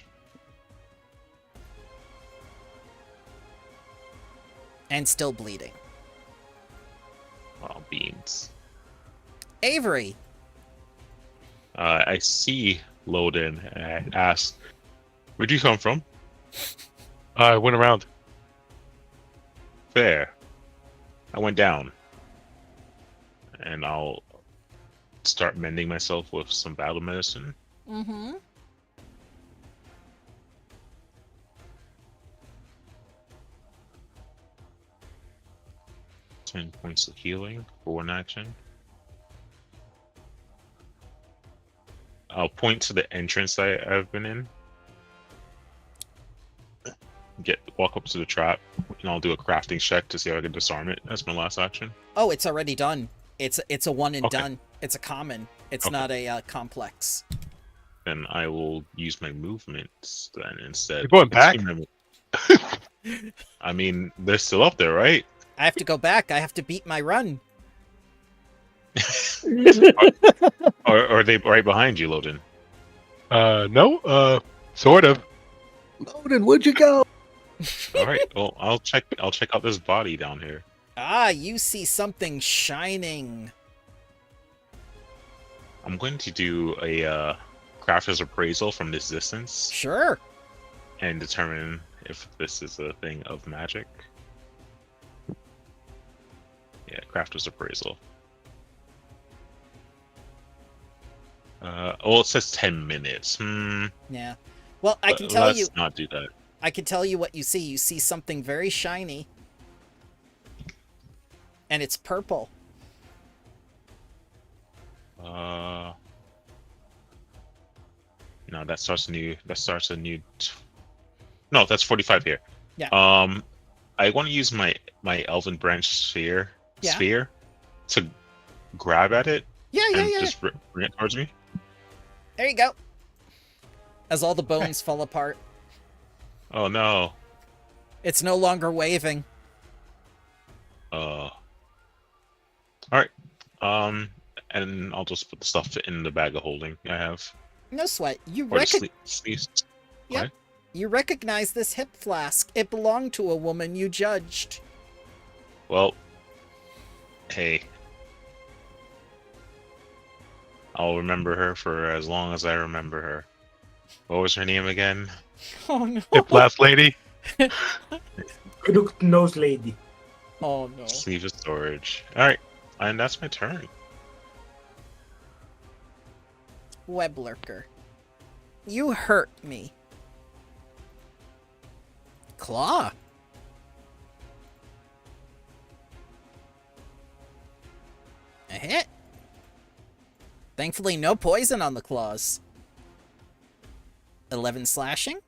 And still bleeding. Oh, beans. Avery. I see Loden and ask, "Where'd you come from?" I went around. Fair. I went down. And I'll start mending myself with some battle medicine. Mm-hmm. 10 points of healing for one action. I'll point to the entrance I've been in. Walk up to the trap, and I'll do a crafting check to see if I can disarm it. That's my last action. Oh, it's already done. It's a one and Okay. done. It's a common. It's Okay. not a complex. Then I will use my movements then instead. You're going back? I mean, they're still up there, right? I have to go back. I have to beat my run. Or are they right behind you, Loden? No, sort of. Loden, where'd you go? All right. Well, I'll check out this body down here. Ah, you see something shining. I'm going to do a crafter's appraisal from this distance Sure. and determine if this is a thing of magic. Yeah, crafter's appraisal. Well, it says 10 minutes. Yeah. Well, I can tell you. Let's not do that. I can tell you what you see. You see something very shiny. And it's purple. No, that starts a new. No, that's 45 here. Yeah. I want to use my elven branch sphere Yeah. to grab at it Yeah. and just bring it towards me. There you go. As all the bones fall apart. Oh no. It's no longer waving. All right. And I'll just put the stuff in the bag of holding I have. No sweat. Or the sleeves. Yep. You recognize this hip flask. It belonged to a woman you judged. Well, hey. I'll remember her for as long as I remember her. What was her name again? Oh no. Hip last lady. Crooked nose lady. Oh no. Sleeve of storage. Alright, and that's my turn. Web lurker. You hurt me. Claw. A hit. Thankfully, no poison on the claws. 11 slashing.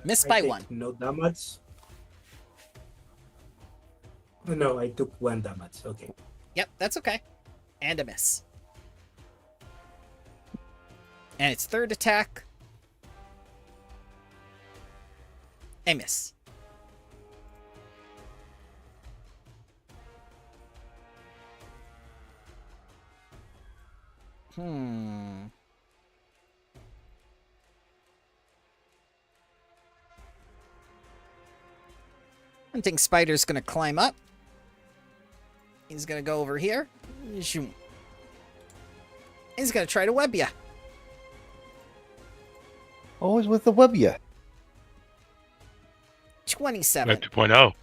Missed by I take 1. No damage. No, I took 1 damage. Okay. Yep, that's okay. And a miss. And its third attack. A miss. Hunting Spider's gonna climb up. He's gonna go over here. Zoom. He's gonna try to web ya. Always with the web, yeah. 27. Web 2.0.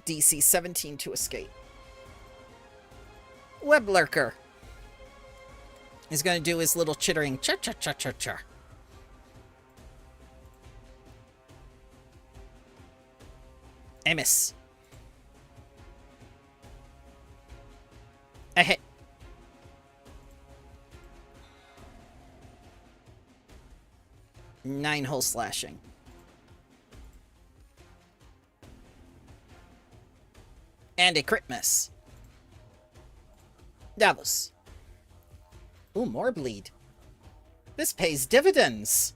DC 17 to escape. Web Lurker. He's gonna do his little chittering cha-cha-cha-cha-cha. A miss. A hit. Nine hole slashing. And a crit miss. Davos. Ooh, more bleed. This pays dividends.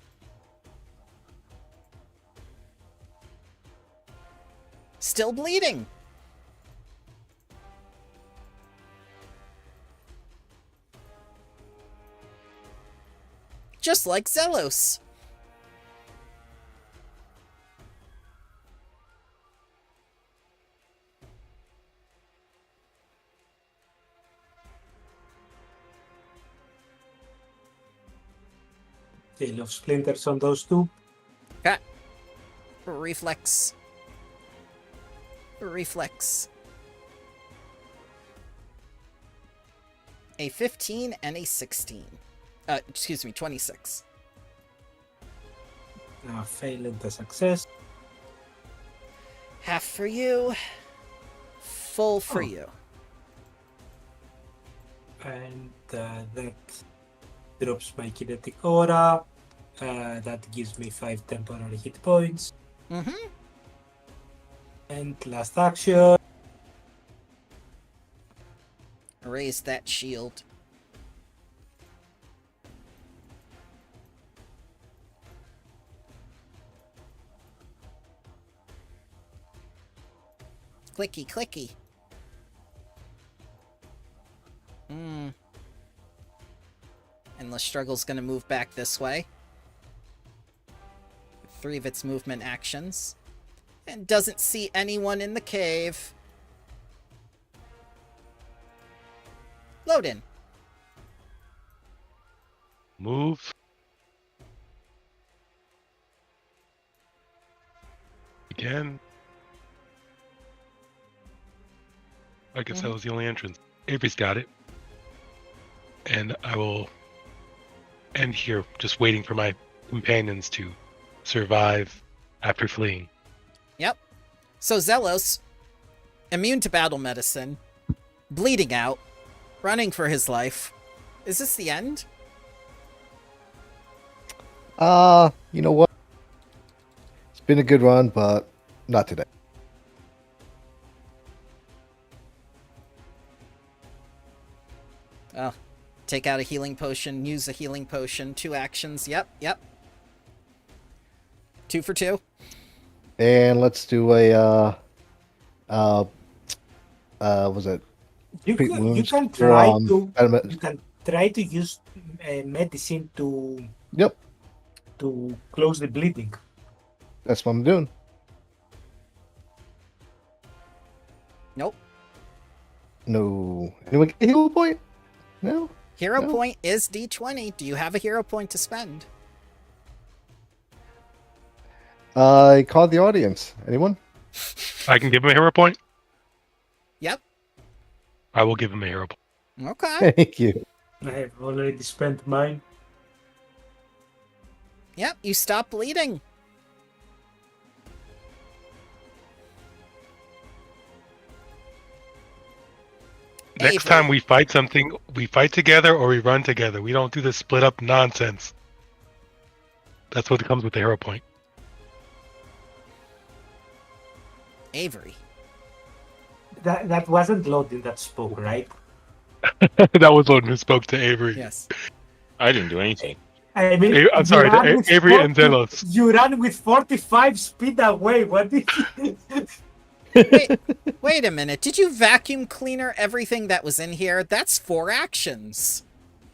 Still bleeding. Just like Zelos. Tail of splinters on those two. Okay. Reflex. Reflex. A 15 and a 16. Excuse me, 26. Fail and a success. Half for you. Full for you. And that drops my kinetic aura. That gives me 5 temporary hit points. Mm-hmm. And last action. Raise that shield. Clicky, clicky. Endless Struggle's gonna move back this way. 3 of its movement actions. And doesn't see anyone in the cave. Load in. Move. Again. I guess that was the only entrance. Avery's got it. And I will end here, just waiting for my companions to survive after fleeing. Yep. So Zelos, immune to battle medicine, bleeding out, running for his life. Is this the end? You know what? It's been a good run, but not today. Oh, take out a healing potion, use a healing potion, 2 actions. Yep. 2 for 2. And let's do a was it? You Treat can wounds try from to element- you can try to use medicine to Yep, close the bleeding. that's what I'm doing. Nope. No. Anyone get a heal point? No? Hero No. point is D20. Do you have a hero point to spend? I called the audience. Anyone? I can give him a hero point. Yep. I will give him a hero point. Okay. Thank you. I have already spent mine. Yep, you stop bleeding. Next Avery. time we fight something, we fight together or we run together. We don't do this split up nonsense. That's what comes with the hero point. Avery. That wasn't Loading that spoke, right? That was one who spoke to Avery. Yes. I didn't do anything. I mean, I'm sorry, you ran with Avery and Zelos. You ran with 45 speed away. What did you... Wait a minute. Did you vacuum cleaner everything that was in here? That's 4 actions.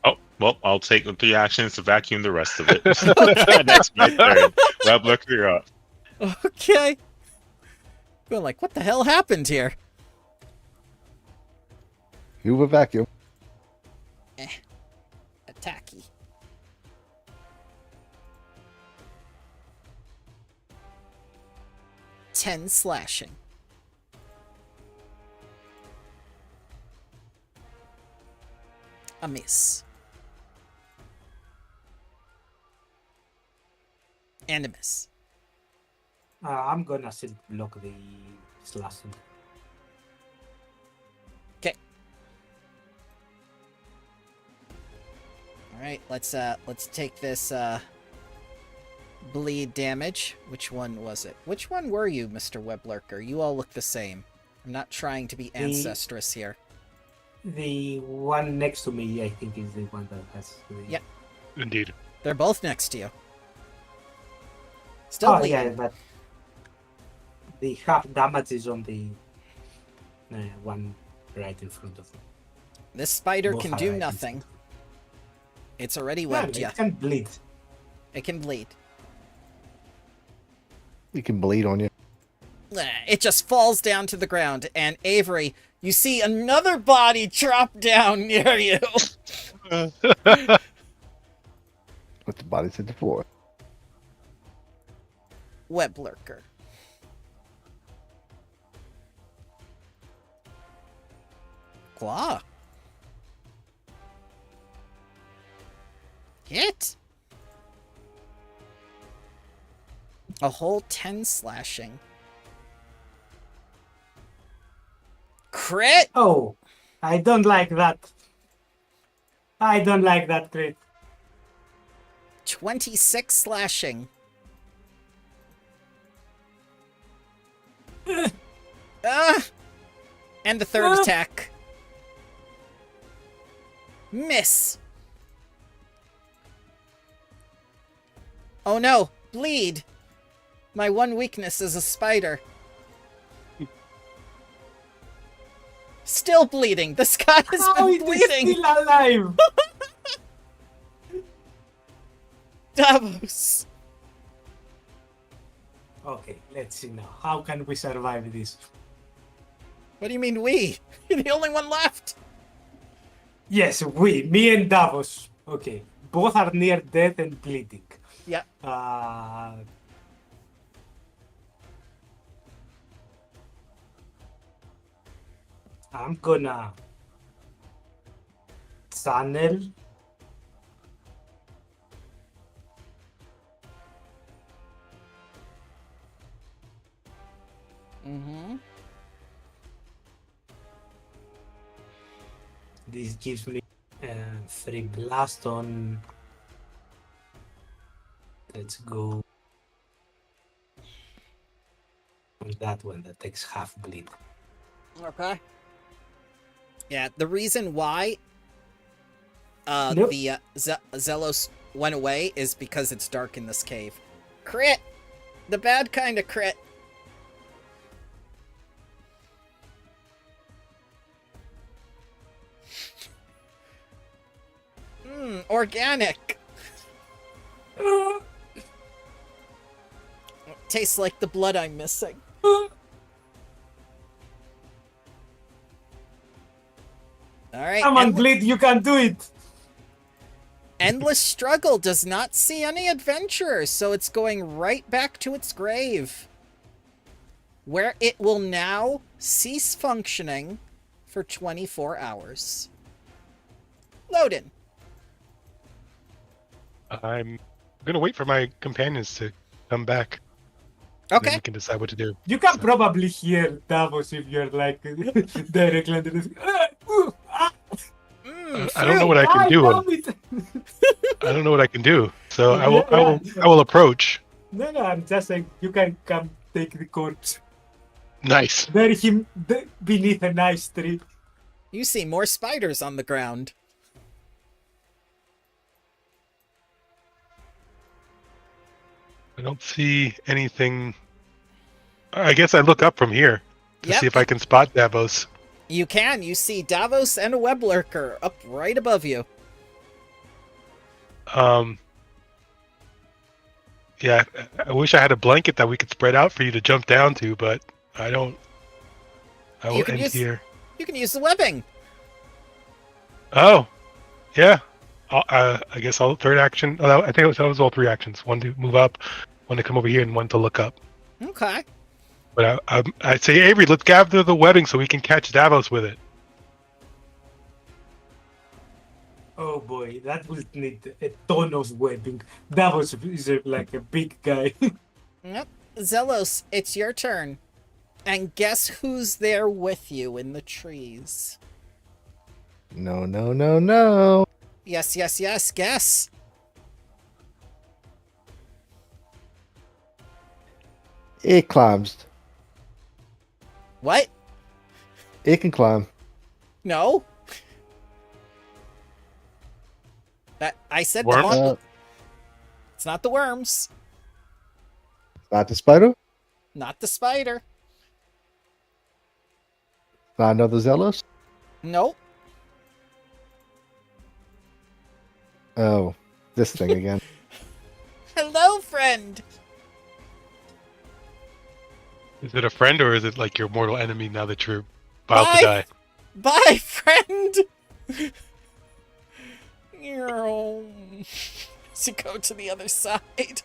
Oh, well, I'll take the 3 actions to vacuum the rest of it. That's my turn. Web looker, you're up. Okay. Going like, what the hell happened here? You were vacuum. Attacky. Ten slashing. A miss. And a miss. I'm gonna still block the slashing. Okay. All right, let's take this bleed damage. Which one was it? Which one were you, Mr. Weblurker? You all look the same. I'm not trying to be ancestress here. The one next to me, I think, is the one that has the... Yep. Indeed. They're both next to you. Still Oh, bleeding. yeah, but the half damage is on the one right in front of me. This spider Both can are do right in nothing. front. It's already Yeah, webbed you. it can bleed. It can bleed. You can bleed on you. It just falls down to the ground, and Avery, you see another body drop down near you. With the bodies hit the floor. Web lurker. Claw. Hit. A whole 10 slashing. Crit! Oh, I don't like that. I don't like that crit. 26 slashing. And the third attack. Miss. Oh no, bleed. My one weakness is a spider. Still bleeding. This guy has How been is bleeding. he still alive? Davos. Okay, let's see now. How can we survive this? What do you mean we? You're the only one left. Yes, me and Davos. Okay, both are near death and bleeding. Yeah. I'm gonna channel Mm-hmm. this gives me 3 blast on. Let's go on that one that takes half bleed. Okay. Yeah, the reason why Nope. the Zelos went away is because it's dark in this cave. Crit! The bad kind of crit. Organic. Tastes like the blood I'm missing. Alright. Come on, bleed, you can do it! Endless Struggle does not see any adventurers, so it's going right back to its grave, where it will now cease functioning for 24 hours. Loadin. I'm gonna wait for my companions to come back. Then Okay. we can decide what to do. You can probably hear Davos if you're like directly under the. I don't know what I can Ah, do. damn it. I don't know what I can do. So I will. Yeah. I will approach. No, I'm just saying you can come take the corpse. Nice. Bury him beneath a nice tree. You see more spiders on the ground. I don't see anything. I guess I look up from here to Yep. see if I can spot Davos. You can. You see Davos and a web lurker up right above you. Yeah, I wish I had a blanket that we could spread out for you to jump down to, but I don't. I will end here. You can use the webbing. Oh, yeah. I guess all third action. Oh, I think that was all 3 actions. One to move up, one to come over here, and one to look up. Okay. But I'd say, Avery, let's gather the webbing so we can catch Davos with it. Oh boy, that will need a ton of webbing. Davos is like a big guy. Yep. Zelos, it's your turn. And guess who's there with you in the trees? No, no, no, no. Yes, yes, yes, guess. It climbs. What? It can climb. No? I said Worm? the Uh, It's not the worms. not the spider. Not the spider. Not another zealous. Nope. Oh, this thing again. Hello, friend. Is it a friend or is it like your mortal enemy now that you're about to die? Bye, friend. To go to the other side.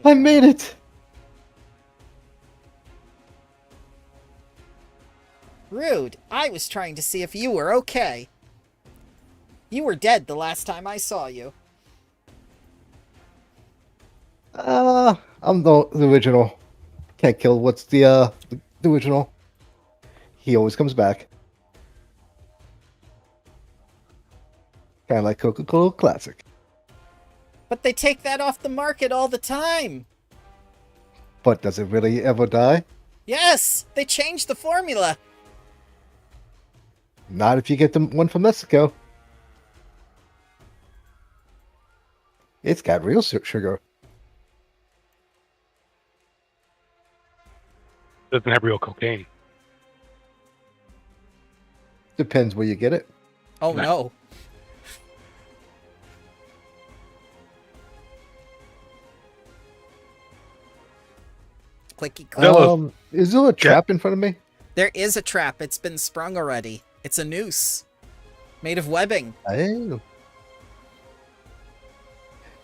I made it. Rude. I was trying to see if you were okay. You were dead the last time I saw you. I'm the original. Can't kill what's the original. He always comes back. Kind of like Coca-Cola Classic. But they take that off the market all the time. But does it really ever die? Yes, they changed the formula. Not if you get the one from Mexico. It's got real sugar. Doesn't have real cocaine. Depends where you get it. Oh no. Clicky click. Hello. Is there a trap in front of me? There is a trap. It's been sprung already. It's a noose. Made of webbing. Oh.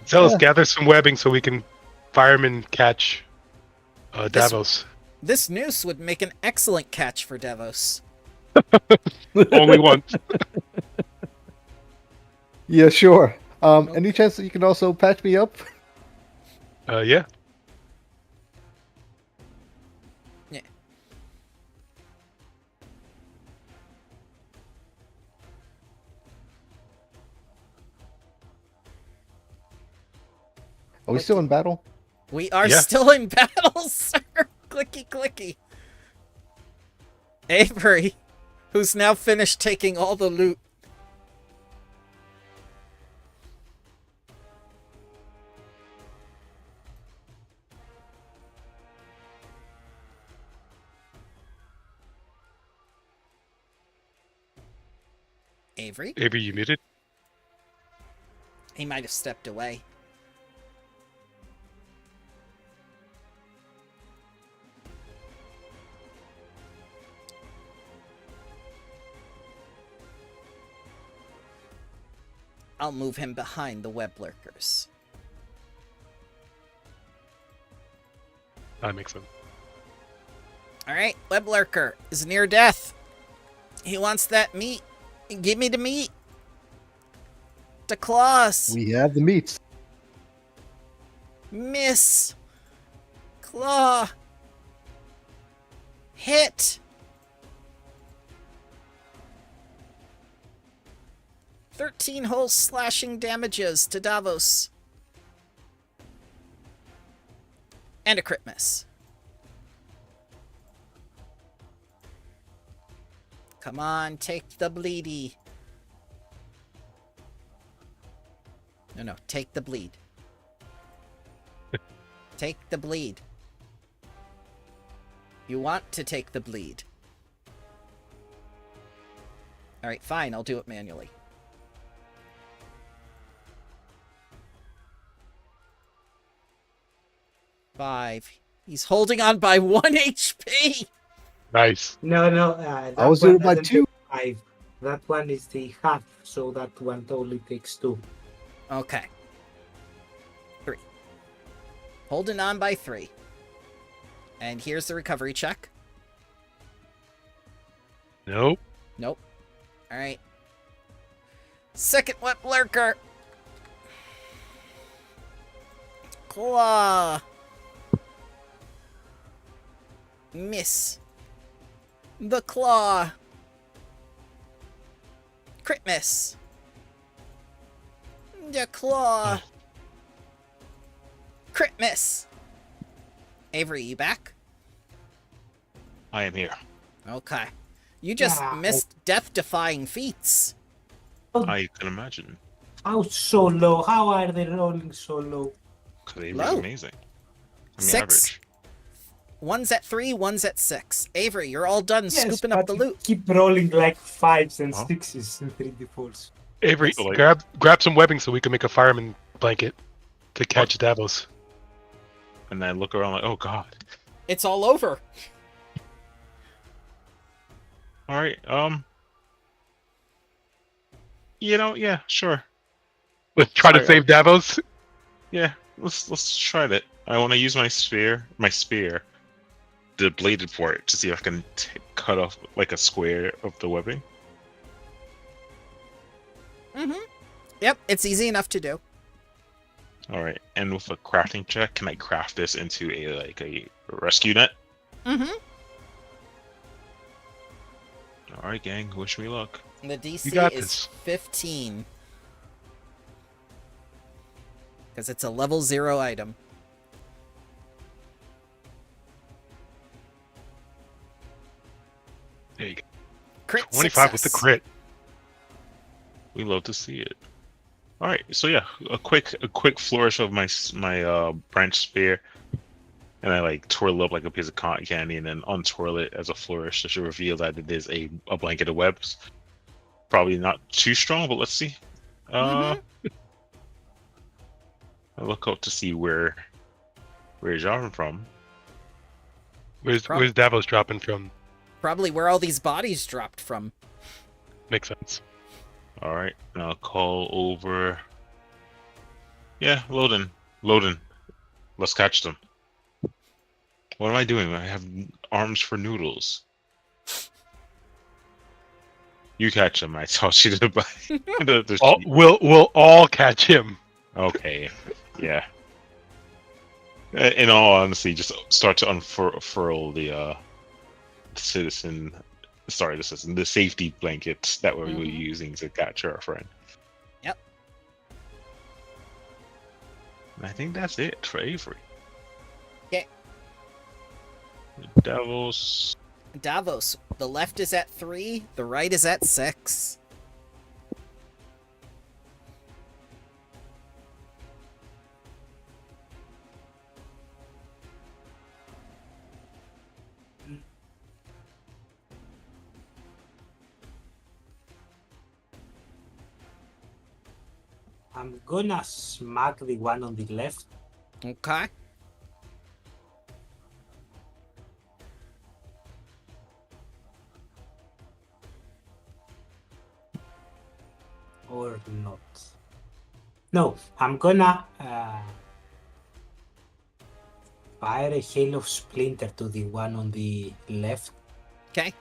So let's Yeah. gather some webbing so we can firemen catch Davos. This noose would make an excellent catch for Davos. Only once. Yeah, sure. Any chance that you can also patch me up? Yeah. Yeah. Are we still in battle? We are Yeah. still in battle, sir. Clicky clicky. Avery, who's now finished taking all the loot. Avery? Avery, you muted? He might have stepped away. I'll move him behind the web lurkers. That makes sense. Alright, Web Lurker is near death. He wants that meat. Give me the meat. The claws. We have the meats. Miss. Claw. Hit. 13 whole slashing damages to Davos. And a crit miss. Come on, take the bleedy. No, take the bleed. Take the bleed. You want to take the bleed. Alright, fine, I'll do it manually. Five. He's holding on by 1 HP! Nice. No, I was doing it by 2. 5. That one is the half, so that one only takes 2. Okay. 3. Holding on by 3. And here's the recovery check. Nope. Nope. Alright. Second Web Lurker. Claw. Miss. The claw. Crit miss. The claw. Crit miss. Avery, you back? I am here. Okay. You just missed death-defying feats. I can imagine. How so low? How are they rolling so low? Because Avery's Low. amazing. I mean, 6. average. One's at 3, one's at 6. Avery, you're all done scooping up but the you loot. Keep rolling like 5s and Huh? 6s and 3d4s. Avery, So, like- grab some webbing so we can make a fireman blanket to catch Davos. And I look around like, oh god. It's all over. All right. Yeah, sure. Let's try to Sorry, save Davos. Yeah, let's try that. I want to use my spear, the bladed part, to see if I can cut off like a square of the webbing. Mm-hmm. Yep, it's easy enough to do. All right, and with a crafting check, can I craft this into a rescue net? Mm-hmm. All right, gang. Wish me luck. The You DC got is this. 15. Because it's a level 0 item. There you go. Crit 25 with the success. crit. We love to see it. All right, so yeah, a quick flourish of my branch spear, and I like twirl it up like a piece of cotton candy, and then untwirl it as a flourish to reveal that it is a blanket of webs. Probably not too strong, but let's see. I look out to see where he's dropping from. Where's Davos dropping from? Probably where all these bodies dropped from. Makes sense. All right, and I'll call over. Yeah, Loden. Let's catch them. What am I doing? I have arms for noodles. You catch them. I toss you to the sheet. We'll all catch him. Okay, yeah. In all honesty, just start to unfurl the safety blankets that we were using to capture our friend. Yep. And I think that's it for Avery. Okay. Davos. Davos, the left is at 3, the right is at 6. I'm gonna smack the one on the left. Okay. Or not. No, I'm gonna fire a hail of splinter to the one on the left. Okay.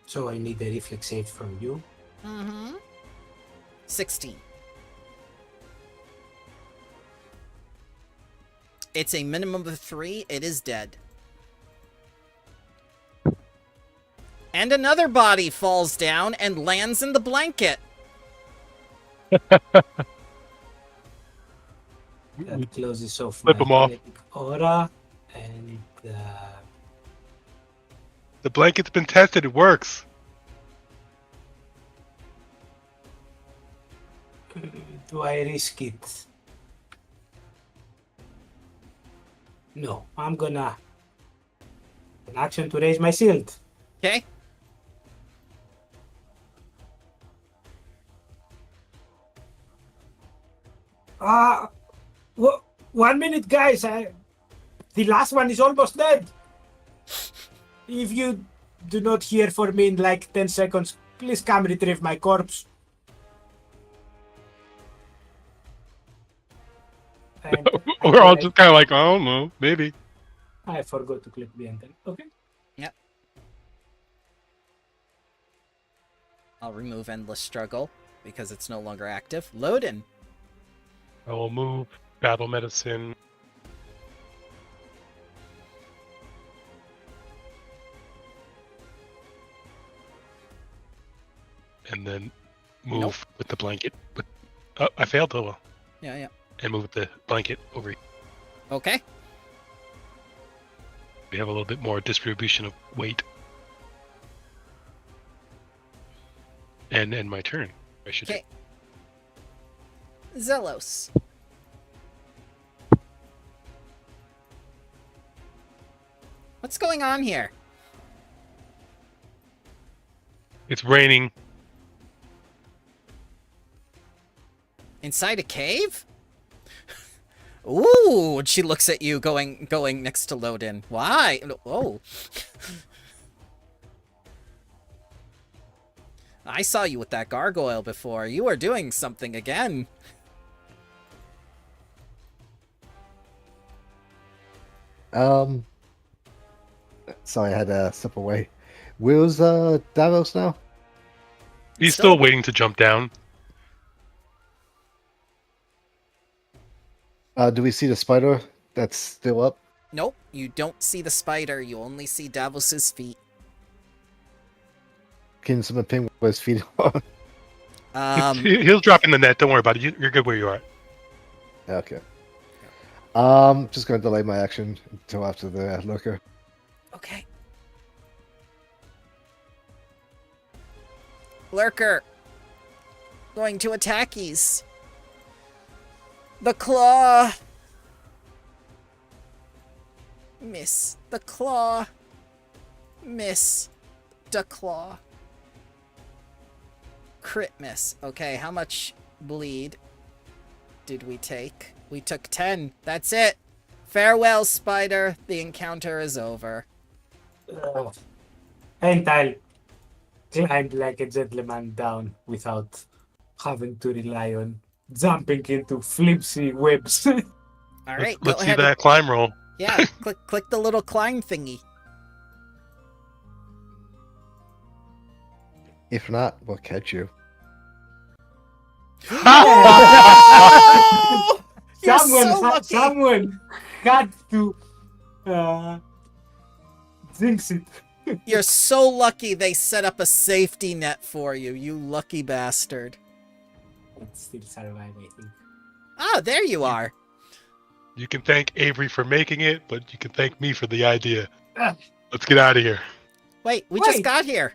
So I need a reflex save from you. 16. It's a minimum of 3. It is dead. And another body falls down and lands in the blanket. That closes off Flip my 'em off. kinetic aura, and The blanket's been tested. It works. do I risk it? No, I'm gonna an action to raise my shield. Okay. Ah, 1 minute, guys. The last one is almost dead. If you do not hear from me in like 10 seconds, please come retrieve my corpse. And We're all just kind of like, I don't know, maybe. I forgot to click the enter. Okay. Yep. I'll remove Endless Struggle because it's no longer active. Loadin. I will move battle medicine. And then move Nope. with the blanket. But I failed though. Yeah. And move with the blanket over here. Okay. We have a little bit more distribution of weight. And end my turn. I should. Okay. Zelos. What's going on here? It's raining. Inside a cave? Ooh, and she looks at you going next to Lodin. Why? Oh. I saw you with that gargoyle before. You are doing something again. Sorry, I had to step away. Where's Davos now? He's still waiting to jump down. Do we see the spider that's still up? Nope, you don't see the spider. You only see Davos's feet. Can someone ping where his feet are? He'll drop in the net. Don't worry about it. You're good where you are. Okay. Just gonna delay my action until after the lurker. Okay. Lurker. Going to attackies. The claw. Miss. The claw. Miss. The claw. Crit miss. Okay, how much bleed did we take? We took 10. That's it. Farewell, spider. The encounter is over. And I'll climb like a gentleman down without having to rely on jumping into flimsy webs. All right, Let's go see ahead. that climb roll. Yeah, click the little climb thingy. If not, we'll catch you. Oh! You're so lucky. Someone had to jinx it. You're so lucky they set up a safety net for you, you lucky bastard. It still survive, I think. Ah, there you are. You can thank Avery for making it, but you can thank me for the idea. Ah. Let's get out of here. Wait, we just Wait. got here.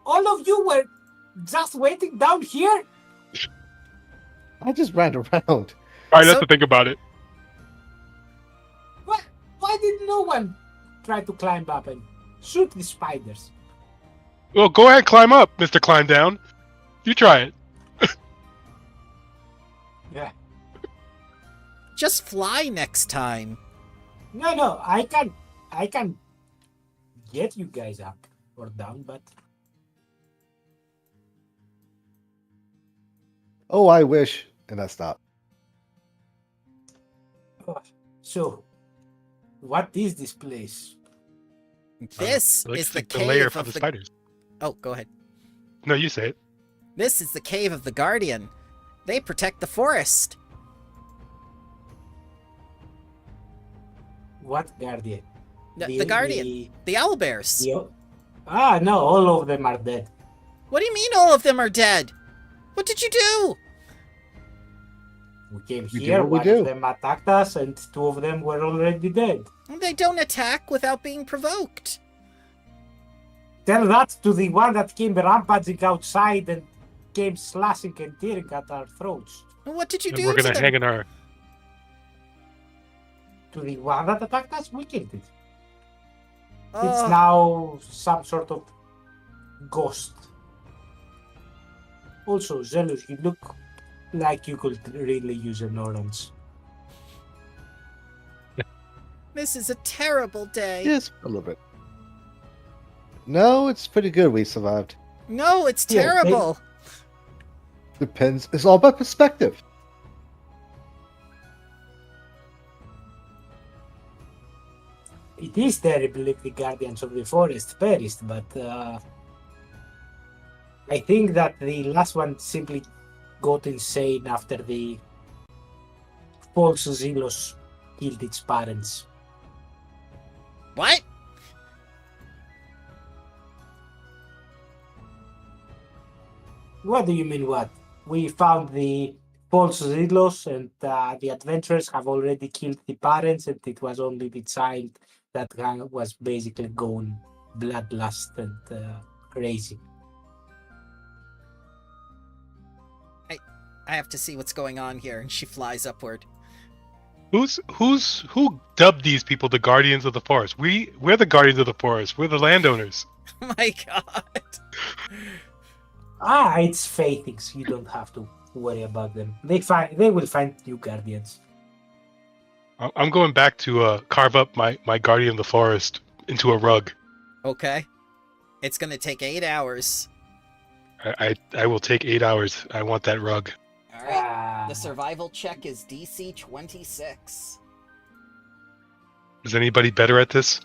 All of you were just waiting down here? I just ran around. All right, So- let's think about it. Why did no one try to climb up and shoot the spiders? Well, go ahead, climb up, Mr. Climb Down. You try it. Yeah. Just fly next time. No, I can get you guys up or down, but Oh, I wish. And I stop. so what is this place? This Looks is the like the lair cave for of the the... spiders. Oh, go ahead. No, you say it. This is the cave of the Guardian. They protect the forest. What guardian? The Guardian. The owlbears. No, all of them are dead. What do you mean all of them are dead? What did you do? We came We do here, what we one do. of them attacked us, and two of them were already dead. They don't attack without being provoked. Tell that to the one that came rampaging outside and came slashing and tearing at our throats. What did you And do we're to gonna them? hang in our. To the one that attacked us, we killed it. Oh, It's now some sort of ghost. Also, Zealous, you look like you could really use an orange. this is a terrible day. Yes, a little bit. No, it's pretty good. We survived. No, it's Yeah, terrible. Depends. It's all about perspective. It is terrible if the Guardians of the Forest perished, but I think that the last one simply got insane after the false Zelos killed its parents. What? What do you mean, what? We found the false Zelos, and the adventurers have already killed the parents, and it was only the child that was basically gone bloodlust and crazy. I have to see what's going on here. And she flies upward. Who dubbed these people the guardians of the forest? We're the guardians of the forest. We're the landowners. Oh my god. It's faithings. You don't have to worry about them. They will find new guardians. I'm going back to carve up my guardian of the forest into a rug. Okay. It's gonna take 8 hours. I will take 8 hours. I want that rug. Alright. The survival check is DC 26. Is anybody better at this?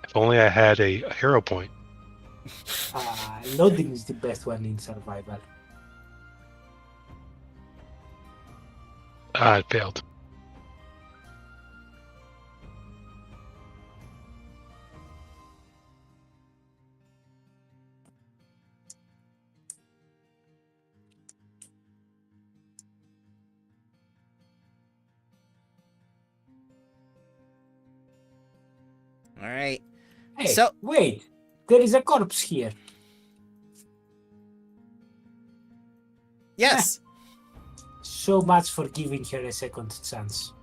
If only I had a hero point. Loading is the best one in survival. It failed. Alright. Hey, So- wait, there is a corpse here. Yes. So much for giving her a second chance.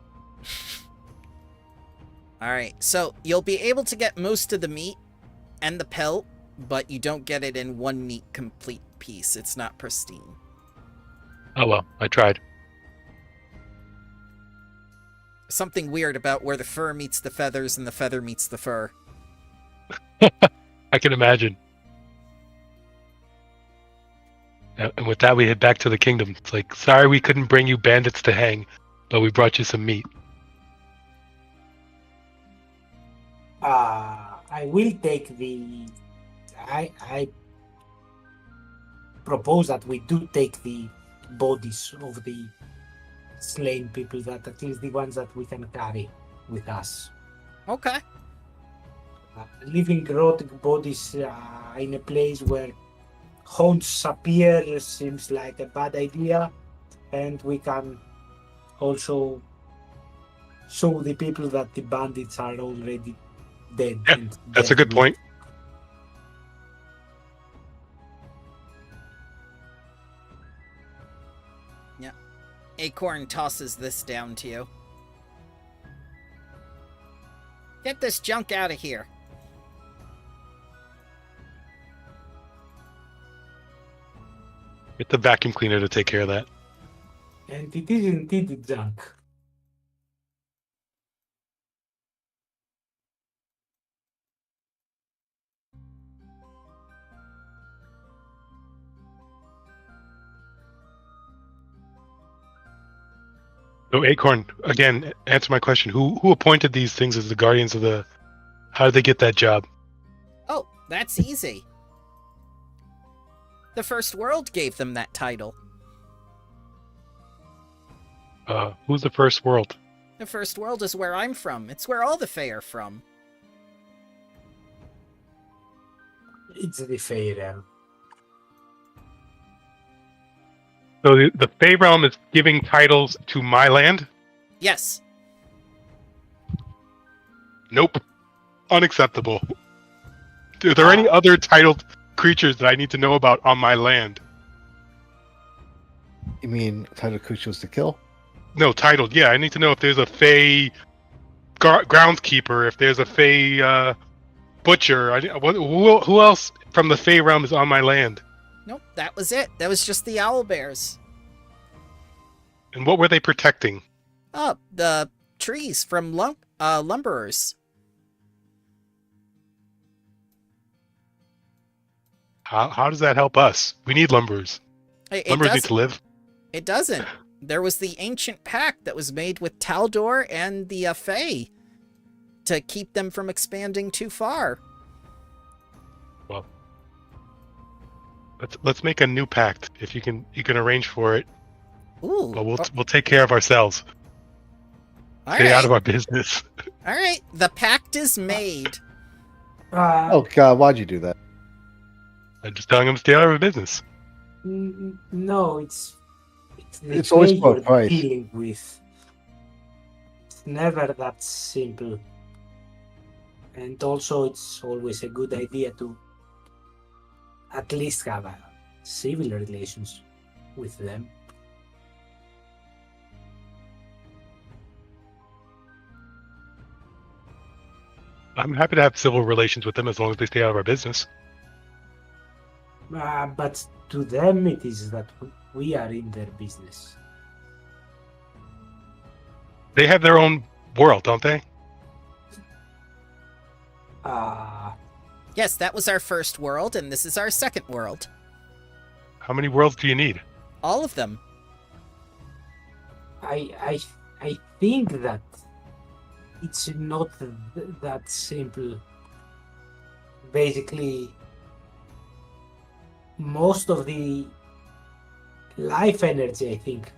Alright, so you'll be able to get most of the meat and the pelt, but you don't get it in one neat, complete piece. It's not pristine. Oh well, I tried. Something weird about where the fur meets the feathers and the feather meets the fur. I can imagine. And with that, we head back to the kingdom. It's like, sorry we couldn't bring you bandits to hang, but we brought you some meat. I will take the. I propose that we do take the bodies of the slain people, that at least the ones that we can carry with us. Okay. Leaving rotting bodies in a place where haunts appear seems like a bad idea, and we can also show the people that the bandits are already dead. Yeah, and that's a good dead point. Acorn tosses this down to you. Get this junk out of here. Get the vacuum cleaner to take care of that. And it is indeed junk. So Acorn, again, answer my question. Who appointed these things as the guardians of the... How did they get that job? Oh, that's easy. The First World gave them that title. Who's the First World? The First World is where I'm from. It's where all the Fae are from. It's the Fey realm. So the Fey realm is giving titles to my land? Yes. Nope. Unacceptable. Are there any other titled creatures that I need to know about on my land? You mean title creatures to kill? No, titled. Yeah, I need to know if there's a Fey groundskeeper, if there's a Fey butcher. Who else from the Fey realm is on my land? Nope, that was it. That was just the owlbears. And what were they protecting? Oh, the trees from lumberers. How does that help us? We need lumberers. Lumberers need to live. It doesn't. There was the ancient pact that was made with Taldor and the Fae to keep them from expanding too far. Well, let's make a new pact. If you can arrange for it. Ooh. Well, we'll take care of ourselves. Stay out of our business. All right, the pact is made. Oh God, why'd you do that? I'm just telling them to stay out of our business. No, it's the It's always Fey about you're price. dealing with. It's never that simple. And also, it's always a good idea to at least have a civil relations with them. I'm happy to have civil relations with them as long as they stay out of our business. But to them, it is that we are in their business. They have their own world, don't they? Yes, that was our first world, and this is our second world. How many worlds do you need? All of them. I think that it's not that simple. Basically, most of the life energy, I think,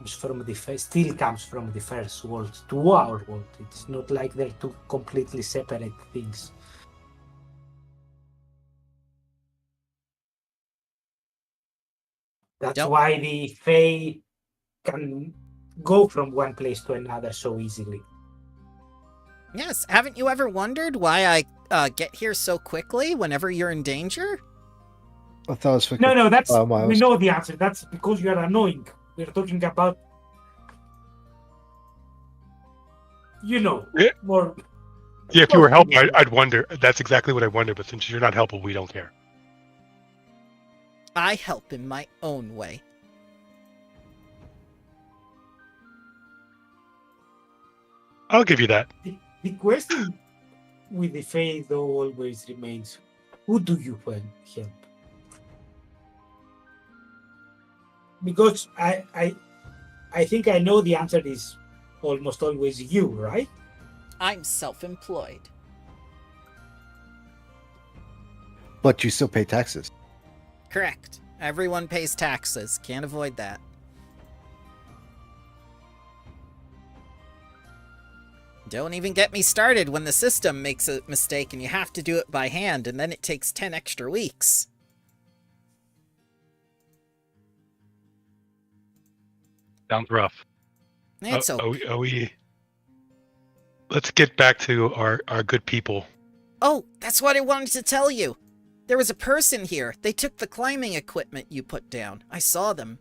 still comes from the first world to our world. It's not like they're two completely separate things. That's why the Fae can go from one place to another so easily. Yes, haven't you ever wondered why I get here so quickly whenever you're in danger? I thought it was for No, that's Miles. we know the answer. That's because you are annoying. We're talking about, Yeah. more. Yeah, if you were helpful, I'd wonder. That's exactly what I wonder. But since you're not helpful, we don't care. I help in my own way. I'll give you that. The question with the Fae, though, always remains: who do you help? Because I think I know the answer is almost always you, right? I'm self-employed. But you still pay taxes. Correct. Everyone pays taxes. Can't avoid that. Don't even get me started when the system makes a mistake and you have to do it by hand, and then it takes 10 extra weeks. Sounds rough. It's okay. Are we? Let's get back to our good people. Oh, that's what I wanted to tell you. There was a person here. They took the climbing equipment you put down. I saw them.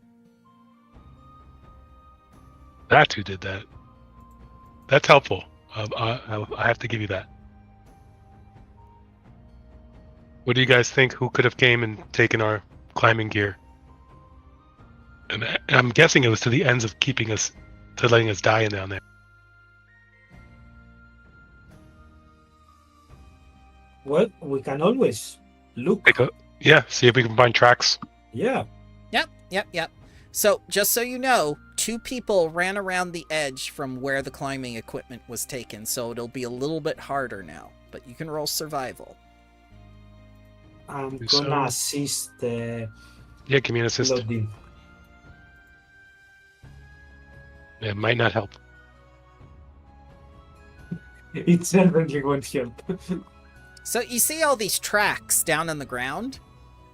That's who did that. That's helpful. I have to give you that. What do you guys think? Who could have came and taken our climbing gear? And I'm guessing it was to the ends of keeping us, to letting us die down there. Well, we can always look. Yeah, see if we can find tracks. Yeah. Yep. So, just so you know, 2 people ran around the edge from where the climbing equipment was taken, so it'll be a little bit harder now. But you can roll survival. I'm So- gonna assist Yeah, give me an assist. Lodin. It might not help. It certainly won't help. So you see all these tracks down on the ground,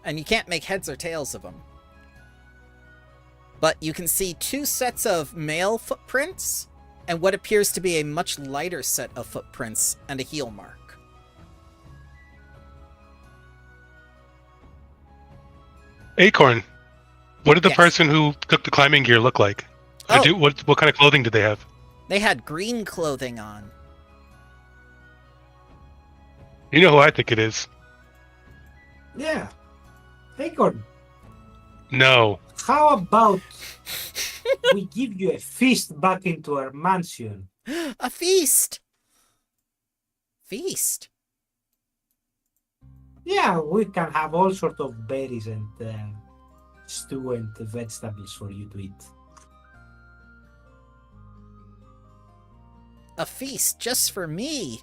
and you can't make heads or tails of them. But you can see 2 sets of male footprints, and what appears to be a much lighter set of footprints and a heel mark. Acorn, what did the Yes. person who took the climbing gear look like? Oh. What kind of clothing did they have? They had green clothing on. You know who I think it is. Yeah. Acorn, No. how about we give you a feast back into our mansion? A feast! Feast? Yeah, we can have all sorts of berries and stew and vegetables for you to eat. A feast just for me?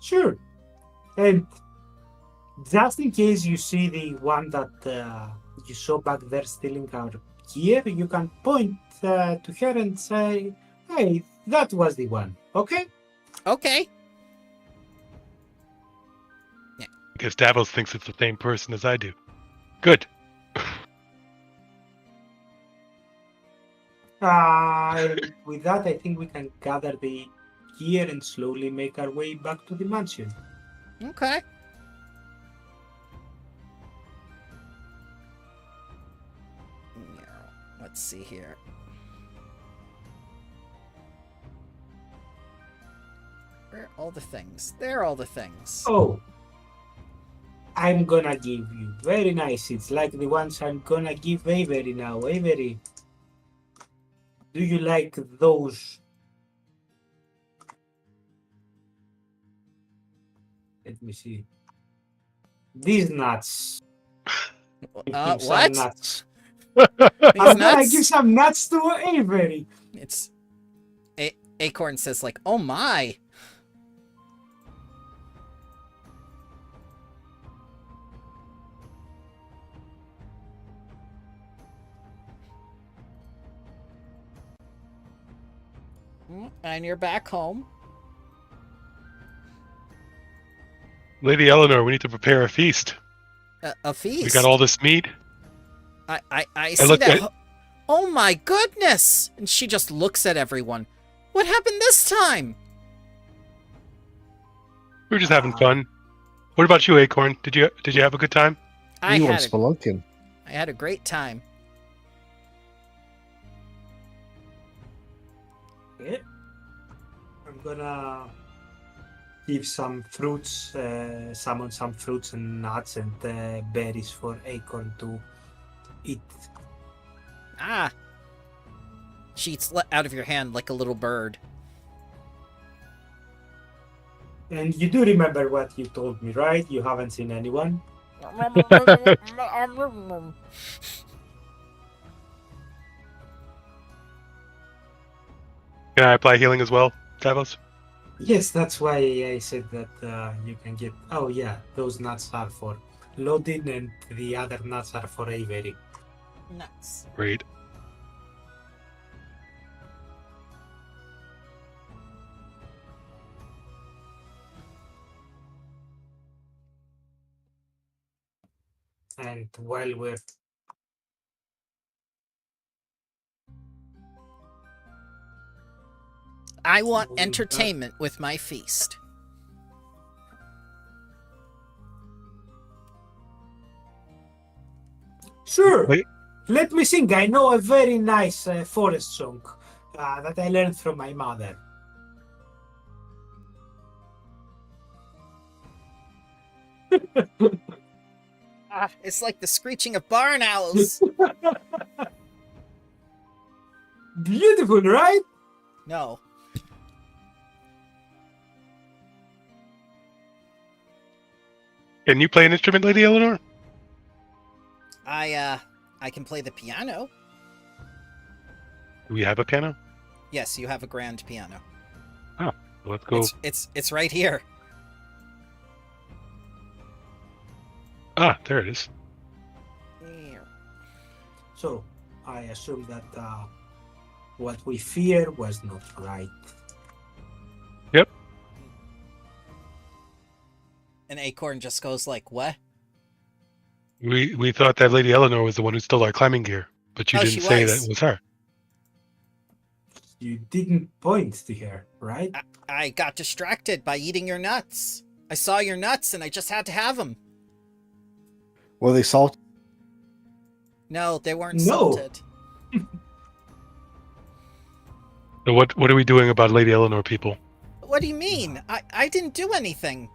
Sure. And just in case you see the one that you saw back there stealing our gear, you can point to her and say, hey, that was the one, okay? Okay. I guess Davos thinks it's the same person as I do. Good. With that, I think we can gather the gear and slowly make our way back to the mansion. Okay. Let's see here. Where are all the things? There are all the things. Oh, I'm gonna give you very nice. It's like the ones I'm gonna give Avery now. Avery, do you like those? Let me see. These nuts. Give him some What? nuts. These I'm gonna nuts? give some nuts to Avery. It's Acorn says like, "Oh my." And you're back home. Lady Eleanor, we need to prepare a feast. A feast. We got all this meat. I see looked that. at- Oh my goodness! And she just looks at everyone. What happened this time? We were just having fun. What about you, Acorn? Did you have a good time? I You went had spelunking. a great time. Okay. I'm gonna give some fruits, summon some fruits and nuts and berries for Acorn to eat. Ah. She eats out of your hand like a little bird. And you do remember what you told me, right? You haven't seen anyone? Can I apply healing as well, Davos? Yes, that's why I said that you can get... Oh yeah, those nuts are for Lodin and the other nuts are for Avery. Nuts. Great. And while we're... I want Moving entertainment with my feast. Sure! Wait. Let me sing. I know a very nice forest song that I learned from my mother. It's like the screeching of barn owls. Beautiful, right? No. Can you play an instrument, Lady Eleanor? I can play the piano. Do we have a piano? Yes, you have a grand piano. Oh, let's go. It's right here. Ah, there it is. So, I assume that what we fear was not right. Yep. And Acorn just goes like, what? We thought that Lady Eleanor was the one who stole our climbing gear, but you Oh, didn't she say was. that it was her. You didn't point to her, right? I got distracted by eating your nuts. I saw your nuts and I just had to have them. Were they salt? No, they weren't No. salted. So what are we doing about Lady Eleanor, people? What do you mean? I didn't do anything.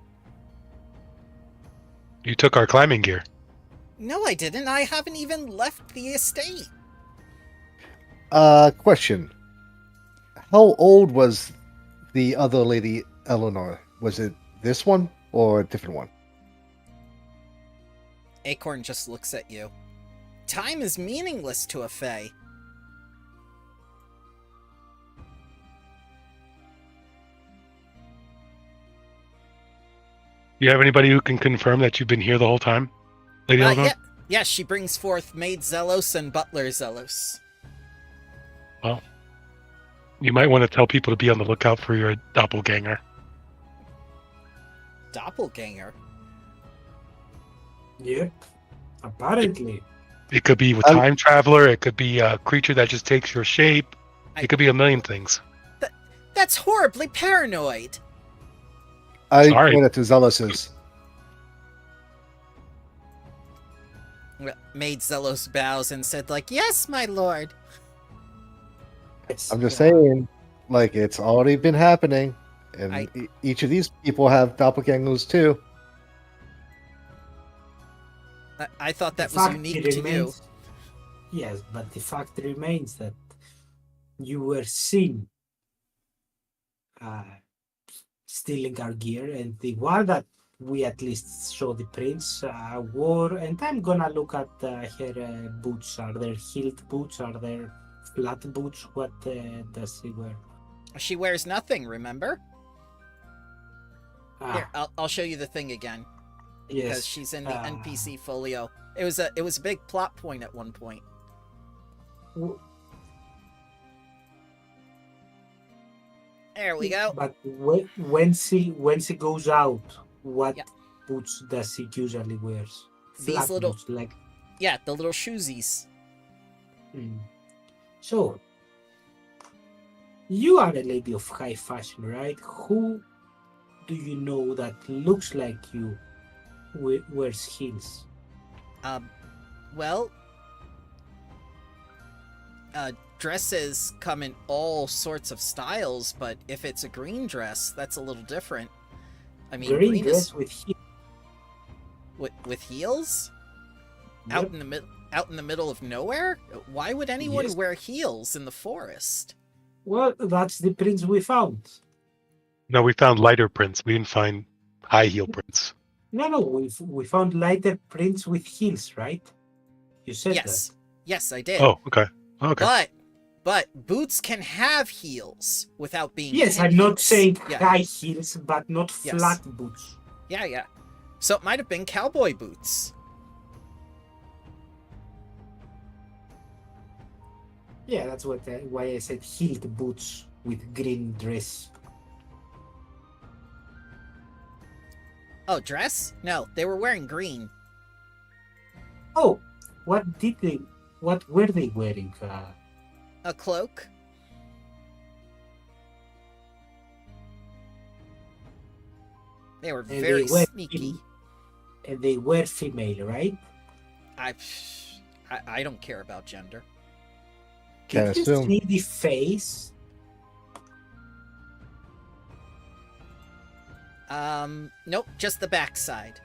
You took our climbing gear. No, I didn't. I haven't even left the estate. Question. How old was the other Lady Eleanor? Was it this one or a different one? Acorn just looks at you. Time is meaningless to a Fae. You have anybody who can confirm that you've been here the whole time, Lady Eleanor? Yeah, she brings forth Maid Zelos and Butler Zelos. Well, you might want to tell people to be on the lookout for your doppelganger. Doppelganger? Yep. Apparently. It could be a time traveler. It could be a creature that just takes your shape. It could be a million things. That's horribly paranoid. I Sorry. pointed to Zealous's. Maid Zelos bows and said, like, yes, my lord. I'm just saying, like, it's already been happening. And each of these people have doppelgangers too. I thought that The was fact unique to you. remains- Yes, but the fact remains that you were seen stealing our gear, and the one that we at least saw the prince wore, and I'm gonna look at her boots. Are there heeled boots? Are there flat boots? What does she wear? She wears nothing, remember? Here, Ah, I'll show you the thing again. Because yes. she's in the NPC folio. It was a big plot point at one point. There we go. But when she goes out, what Yeah. boots does she usually wears? These Flat little- boots, like. Yeah, the little shoesies. So, you are a lady of high fashion, right? Who do you know that looks like you wears heels? Well, dresses come in all sorts of styles, but if it's a green dress, that's a little different. I mean, Green dress is with heels. with heels out in the middle of nowhere. Why would anyone Yes. wear heels in the forest? Well, that's the prince we found. No, we found lighter prints. We didn't find high heel prints. No, we found lighter prints with heels, right? You said Yes, yes, I did. Oh, okay. Okay. But boots can have heels without being. that. Yes, pin I'm not heels. saying Yeah. high heels, but not Yes. flat boots. Yeah. So it might have been cowboy boots. Yeah, that's why I said heeled boots with green dress. Oh, dress? No, they were wearing green. Oh, what were they wearing? A cloak? They were And very they were sneaky. And they were female, right? I don't care about gender. Can't Can you assume. see the face? Nope, just the backside.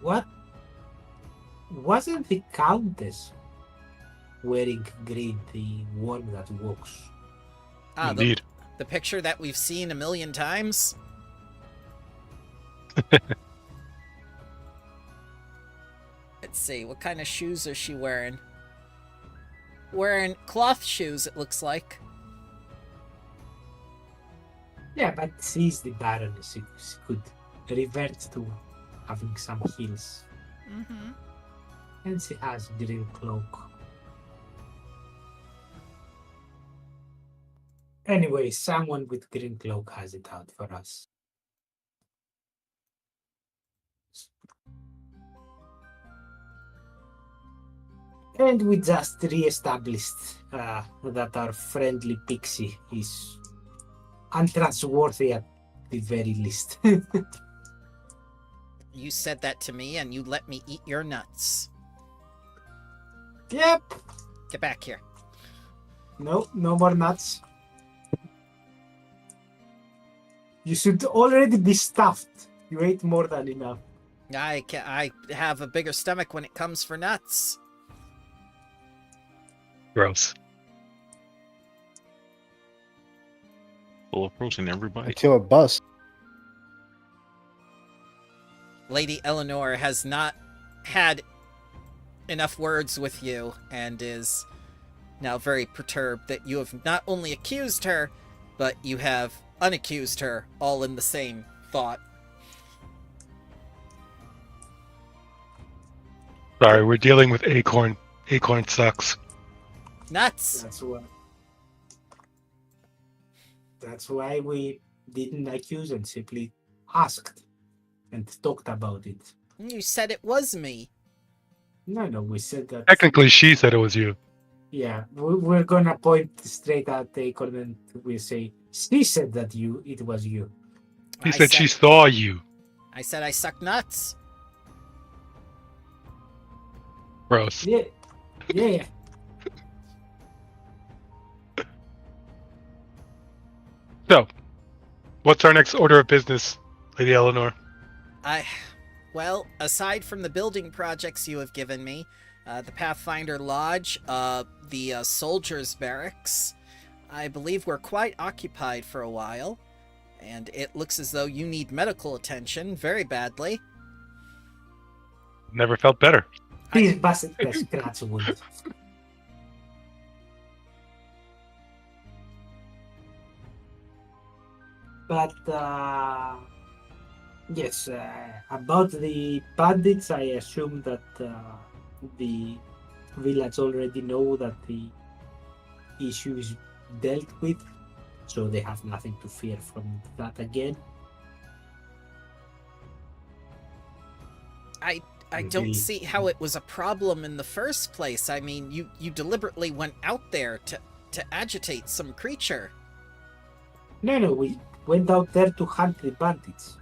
What? Wasn't the Countess wearing green, the one that walks? Ah, Indeed. the picture that we've seen a million times? Let's see, what kind of shoes is she wearing? Wearing cloth shoes, it looks like. Yeah, but she's the Baroness. She could revert to having some heels. Mm-hmm. And she has green cloak. Anyway, someone with green cloak has it out for us. And we just re-established that our friendly pixie is untrustworthy at the very least. You said that to me and you let me eat your nuts. Yep. Get back here. No more nuts. You should already be stuffed. You ate more than enough. I have a bigger stomach when it comes for nuts. Gross. Full of protein, everybody. Until it busts. Lady Eleanor has not had enough words with you and is now very perturbed that you have not only accused her, but you have unaccused her all in the same thought. Sorry, we're dealing with Acorn. Acorn sucks. Nuts! That's why we didn't accuse and simply asked and talked about it. You said it was me. No, we said that. Technically, she said it was you. Yeah, we're gonna point straight at Acorn and we say, she said that it was you. She said she saw you. I said I suck nuts. Gross. Yeah. So, what's our next order of business, Lady Eleanor? Well, aside from the building projects you have given me, the Pathfinder Lodge, the Soldiers' Barracks, I believe we're quite occupied for a while, and it looks as though you need medical attention very badly. Never felt better. Please bust it the scratch wound. But yes, about the bandits, I assume that the village already know that the issue is dealt with, so they have nothing to fear from that again. I don't see how it was a problem in the first place. I mean, you deliberately went out there to agitate some creature. No, we went out there to hunt the bandits.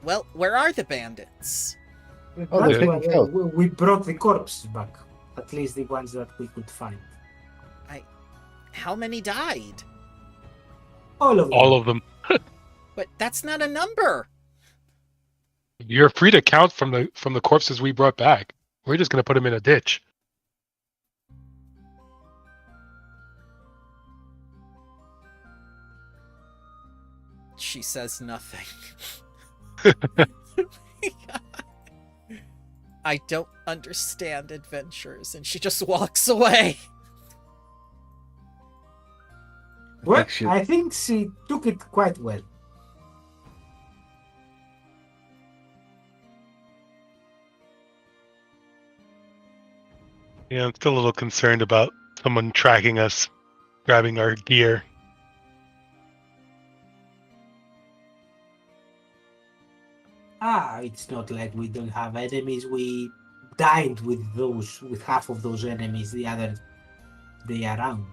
Well, where are the bandits? Oh, That's they're why being killed. we brought the corpses back, at least the ones that we could find. How many died? All of them. All of them. But that's not a number. You're free to count from the corpses we brought back. We're just gonna put them in a ditch. She says nothing. I don't understand adventures, and she just walks away. Well, Actually- I think she took it quite well. Yeah, I'm still a little concerned about someone tracking us, grabbing our gear. It's not like we don't have enemies. We dined with half of those enemies the other day around.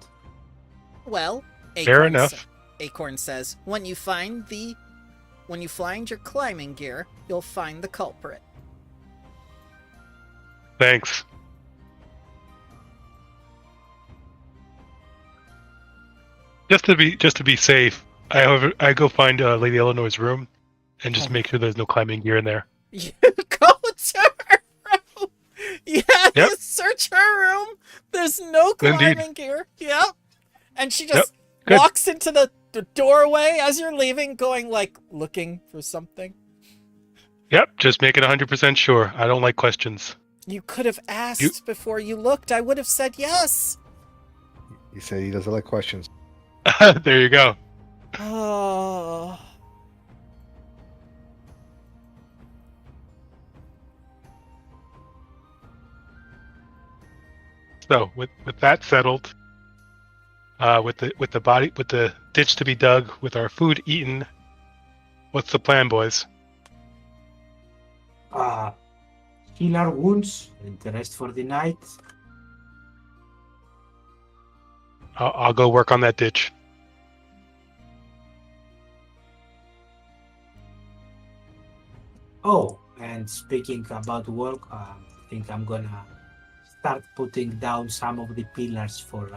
Well, Fair enough. Acorn says, when you find your climbing gear, you'll find the culprit. Thanks. Just to be safe, I go find Lady Eleanor's room, and just make sure there's no climbing gear in there. You go to her room. Yeah, Yep. you search her room. There's no Indeed. climbing gear. Yep. And she Yep. just Good. walks into the doorway as you're leaving, going like looking for something. Yep, just make it 100% sure. I don't like questions. You could have asked before you looked. I would have said yes. He said he doesn't like questions. There you go. Oh. So with that settled, with the ditch to be dug, with our food eaten, what's the plan, boys? Heal our wounds and rest for the night. I'll go work on that ditch. Oh, and speaking about work, I think I'm gonna start putting down some of the pillars for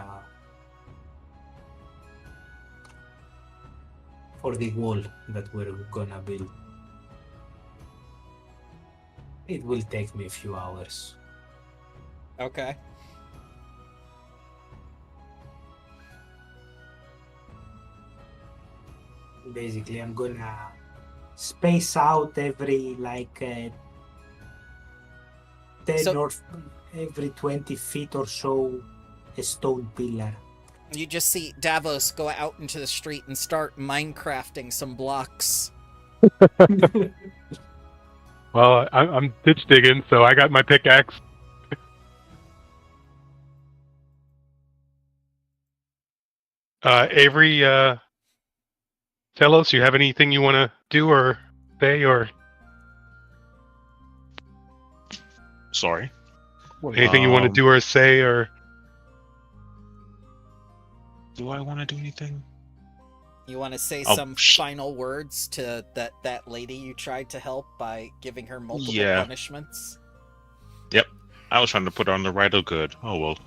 the wall that we're gonna build. It will take me a few hours. Okay. Basically, I'm gonna space out every 10 or every 20 feet or so a stone pillar. You just see Davos go out into the street and start Minecrafting some blocks. Well, I'm ditch digging, so I got my pickaxe. Avery, Telos, you have anything you want to do or say, or Sorry. anything you want to do or say, or Do I want to do anything? You want to say Oh, some final words to that lady you tried to help by giving her multiple punishments? Yep. I was trying to put her on the right of good. Oh well.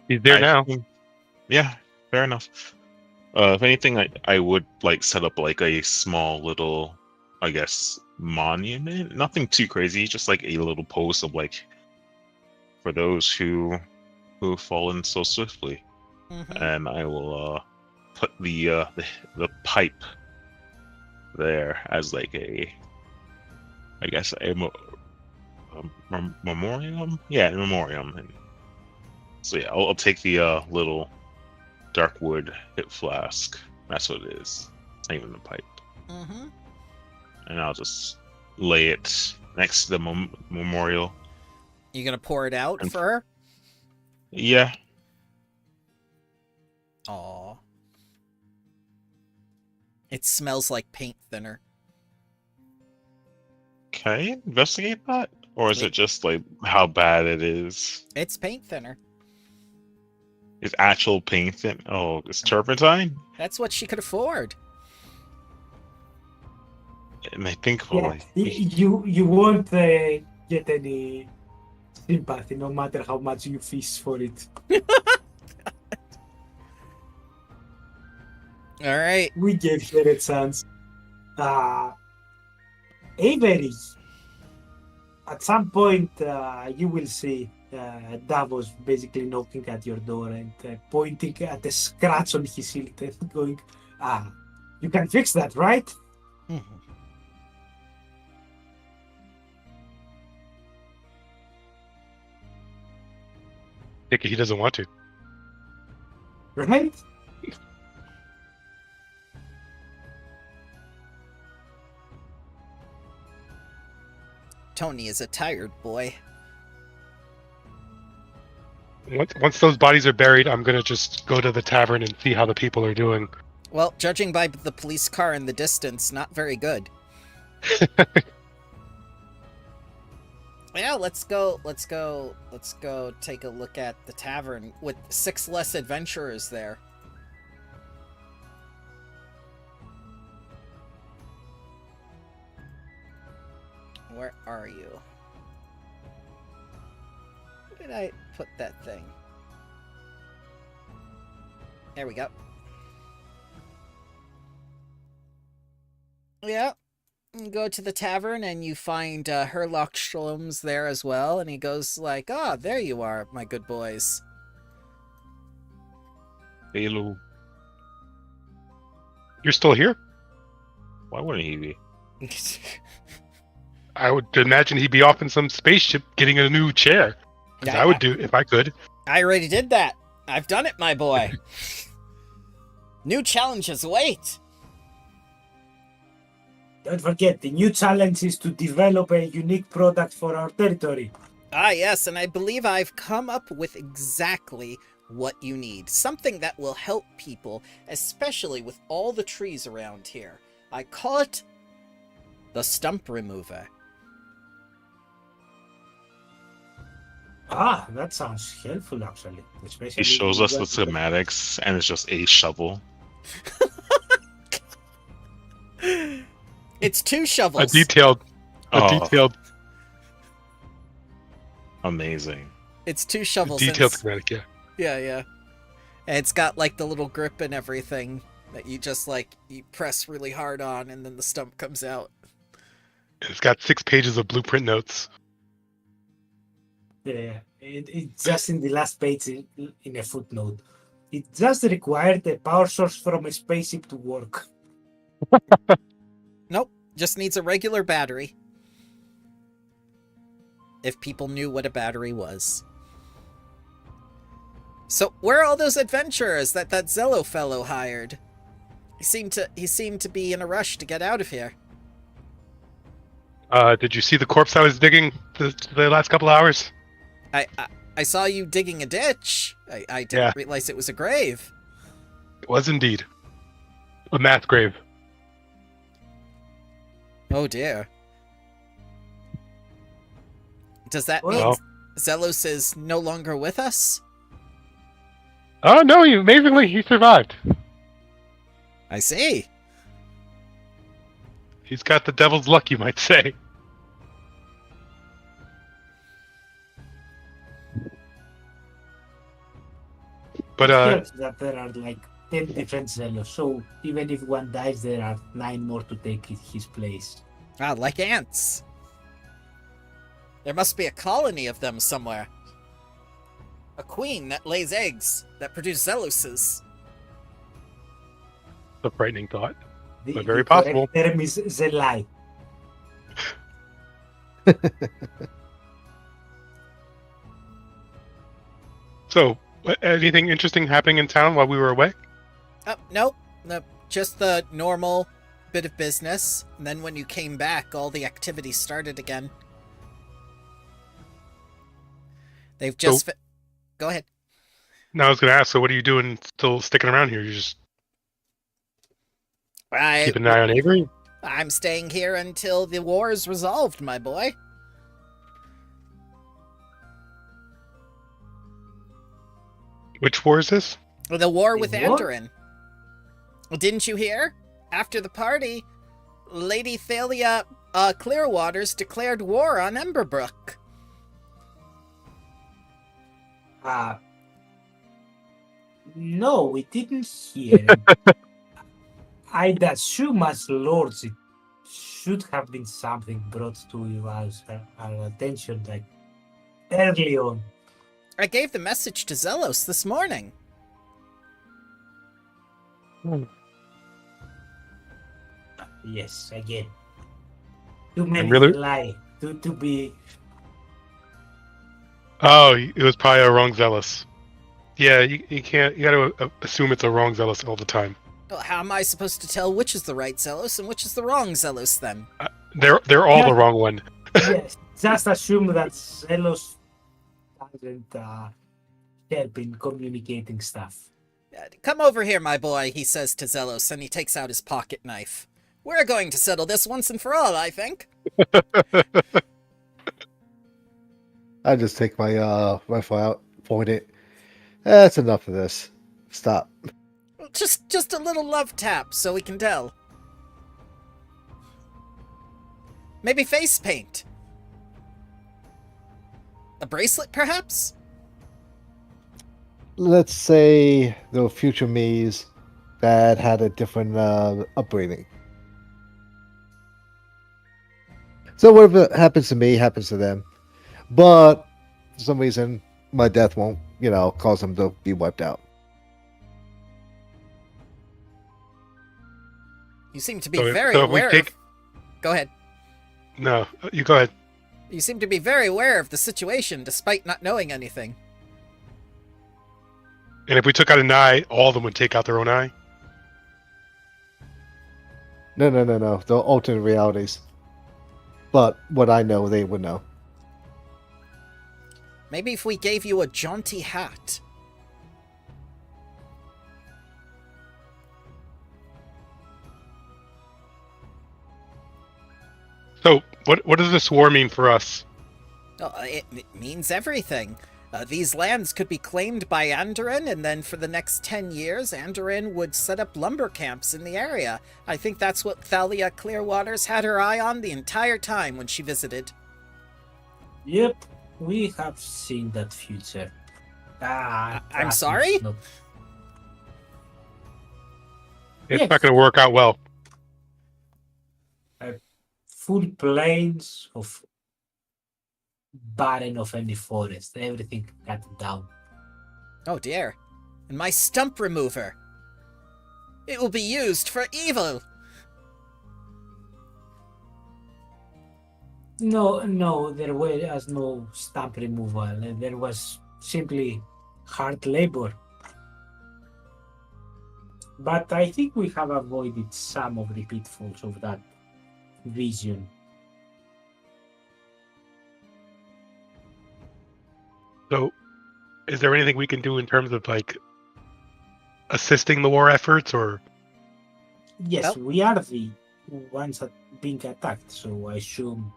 he's there now. Yeah, fair enough. If anything, I would like set up like a small little, I guess, monument. Nothing too crazy, just like a little post of like for those who have fallen so swiftly. Mm-hmm. And I will put the pipe there as like a, I guess a memoriam. Yeah, a memoriam. And so yeah, I'll take the little dark wood hip flask. That's what it is. It's not even a pipe. Mm-hmm. And I'll just lay it next to the memorial. You gonna pour it out for her? Yeah. Aw. It smells like paint thinner. Can I investigate that? Or is it just like how bad it is? It's paint thinner. It's actual paint thin? Oh, it's turpentine? That's what she could afford. And I think Yeah, you won't get any sympathy no matter how much you fish for it. All right. We gave her a chance. Avery, at some point you will see Davos basically knocking at your door and pointing at a scratch on his shield and going, you can fix that, right? Mm-hmm. He doesn't want to. Right? Tony is a tired boy. Once those bodies are buried, I'm gonna just go to the tavern and see how the people are doing. Well, judging by the police car in the distance, not very good. Yeah, let's go take a look at the tavern with 6 less adventurers there. Where are you? Where did I put that thing? There we go. Yeah. You go to the tavern and you find Herlock Sholmes there as well, and he goes like, "Ah, there you are, my good boys." Hello. You're still here? Why wouldn't he be? I would imagine he'd be off in some spaceship getting a new chair. 'Cause I would do if I could. I already did that. I've done it, my boy. New challenges await. Don't forget, the new challenge is to develop a unique product for our territory. Ah, yes, and I believe I've come up with exactly what you need. Something that will help people, especially with all the trees around here. I call it the stump remover. Ah, that sounds helpful, actually. Especially He shows us the when- schematics, and it's just a shovel. It's 2 A shovels. detailed. Oh, amazing. It's 2 shovels. and Detailed it's- schematic, yeah. Yeah. And it's got like the little grip and everything that you just like you press really hard on, and then the stump comes out. It's got 6 pages of blueprint notes. Yeah, it's just in the last page in a footnote. It just required a power source from a spaceship to work. Nope, just needs a regular battery. If people knew what a battery was. So, where are all those adventurers that Zello fellow hired? He seemed to be in a rush to get out of here. Did you see the corpse I was digging the last couple hours? I saw you digging a ditch. I didn't Yeah. realize it was a grave. It was indeed a mass grave. Oh dear. Does that mean Well- Zelos is no longer with us? Oh no! Amazingly, he survived. I see. He's got the devil's luck, you might say. But It helps that there are like 10 different sellers, so even if one dies, there are 9 more to take his place. Ah, like ants. There must be a colony of them somewhere. A queen that lays eggs that produce Zeloses. a frightening thought. The, But very the correct possible. term is Zelai. So, anything interesting happening in town while we were away? Oh, nope. Just the normal bit of business. And then when you came back, all the activity started again. They've just... Go ahead. No, I was going to ask. So, what are you doing? Still sticking around here? You just keeping an eye on Avery? I'm staying here until the war is resolved, my boy. Which war is this? The war with The war? Andoran. Didn't you hear? After the party, Lady Thalia Clearwaters declared war on Emberbrook. No, we didn't hear. I'd assume as lords it should have been something brought to our attention like early on. I gave the message to Zelos this morning. Yes, again. Too many really- lie. To be Oh, it was probably a wrong zealous. Yeah, you can't. You got to assume it's a wrong zealous all the time. Well, how am I supposed to tell which is the right Zelos and which is the wrong Zelos then? They're all Yeah. the wrong one. yes, just assume that Zelos doesn't help in communicating stuff. Come over here, my boy, he says to Zelos, and he takes out his pocket knife. We're going to settle this once and for all, I think. I just take my rifle out, point it. That's enough of this. Stop. Just a little love tap so we can tell. Maybe face paint. A bracelet, perhaps? Let's say the future me's that had a different upbringing. So whatever happens to me happens to them. But for some reason, my death won't, cause them to be wiped out. You seem to be So very if we aware take... of... Go ahead. No, you go ahead. You seem to be very aware of the situation, despite not knowing anything. And if we took out an eye, all of them would take out their own eye? No. The alternate realities. But what I know, they would know. Maybe if we gave you a jaunty hat. So, what does this war mean for us? It means everything. These lands could be claimed by Andoran, and then for the next 10 years, Andoran would set up lumber camps in the area. I think that's what Thalia Clearwaters had her eye on the entire time when she visited. Yep, we have seen that future. I'm sorry? Not... It's Yes. not going to work out well. Full plains of barren of any forest, everything cut down. Oh dear. And my stump remover. It will be used for evil. No, there was no stump removal. There was simply hard labor. But I think we have avoided some of the pitfalls of that vision. So, is there anything we can do in terms of, assisting the war efforts, or... Yes, Well- we are the ones that being attacked, so I assume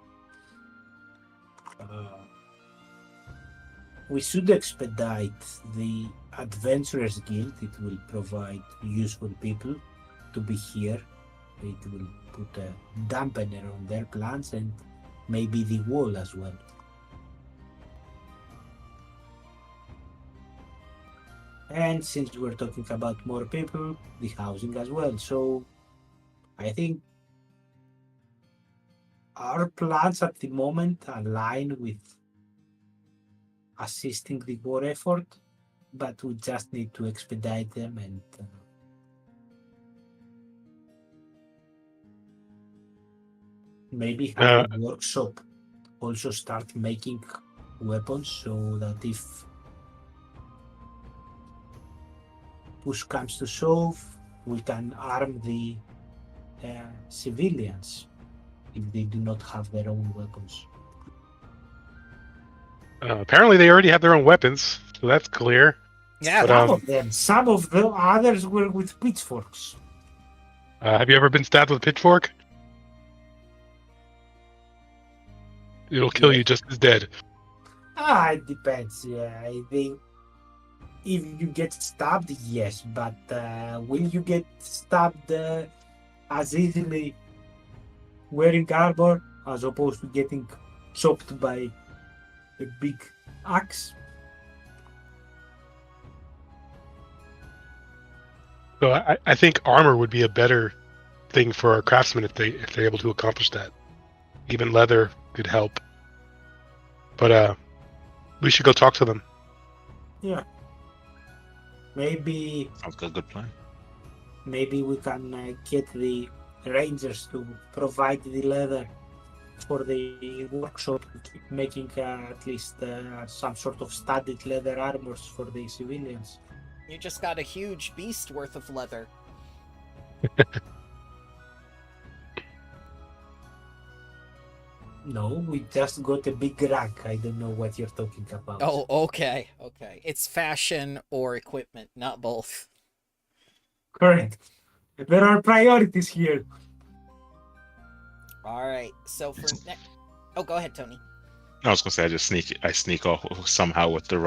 we should expedite the Adventurers Guild. It will provide useful people to be here. It will put a dampener on their plans and maybe the wall as well. And since we're talking about more people, the housing as well. So I think our plans at the moment align with assisting the war effort, but we just need to expedite them and maybe have a workshop also start making weapons so that if push comes to shove, we can arm the civilians if they do not have their own weapons. apparently they already have their own weapons, so that's clear. Yeah, But, Some of them, some of the others were with pitchforks. Have you ever been stabbed with a pitchfork? It'll kill you just as dead. It depends. Yeah, if you get stabbed, yes, but will you get stabbed as easily wearing armor as opposed to getting chopped by a big axe? So I think armor would be a better thing for our craftsmen if they're able to accomplish that. Even leather could help. But we should go talk to them. Yeah. Maybe Sounds like a good plan. maybe we can get the rangers to provide the leather for the workshop, making at least some sort of studded leather armors for the civilians. you just got a huge beast worth of leather. No, we just got a big rack. I don't know what you're talking about. Oh, okay. It's fashion or equipment, not both. Correct. There are priorities here. All right. So for oh, go ahead, Tony. I was gonna say I sneak off somehow with the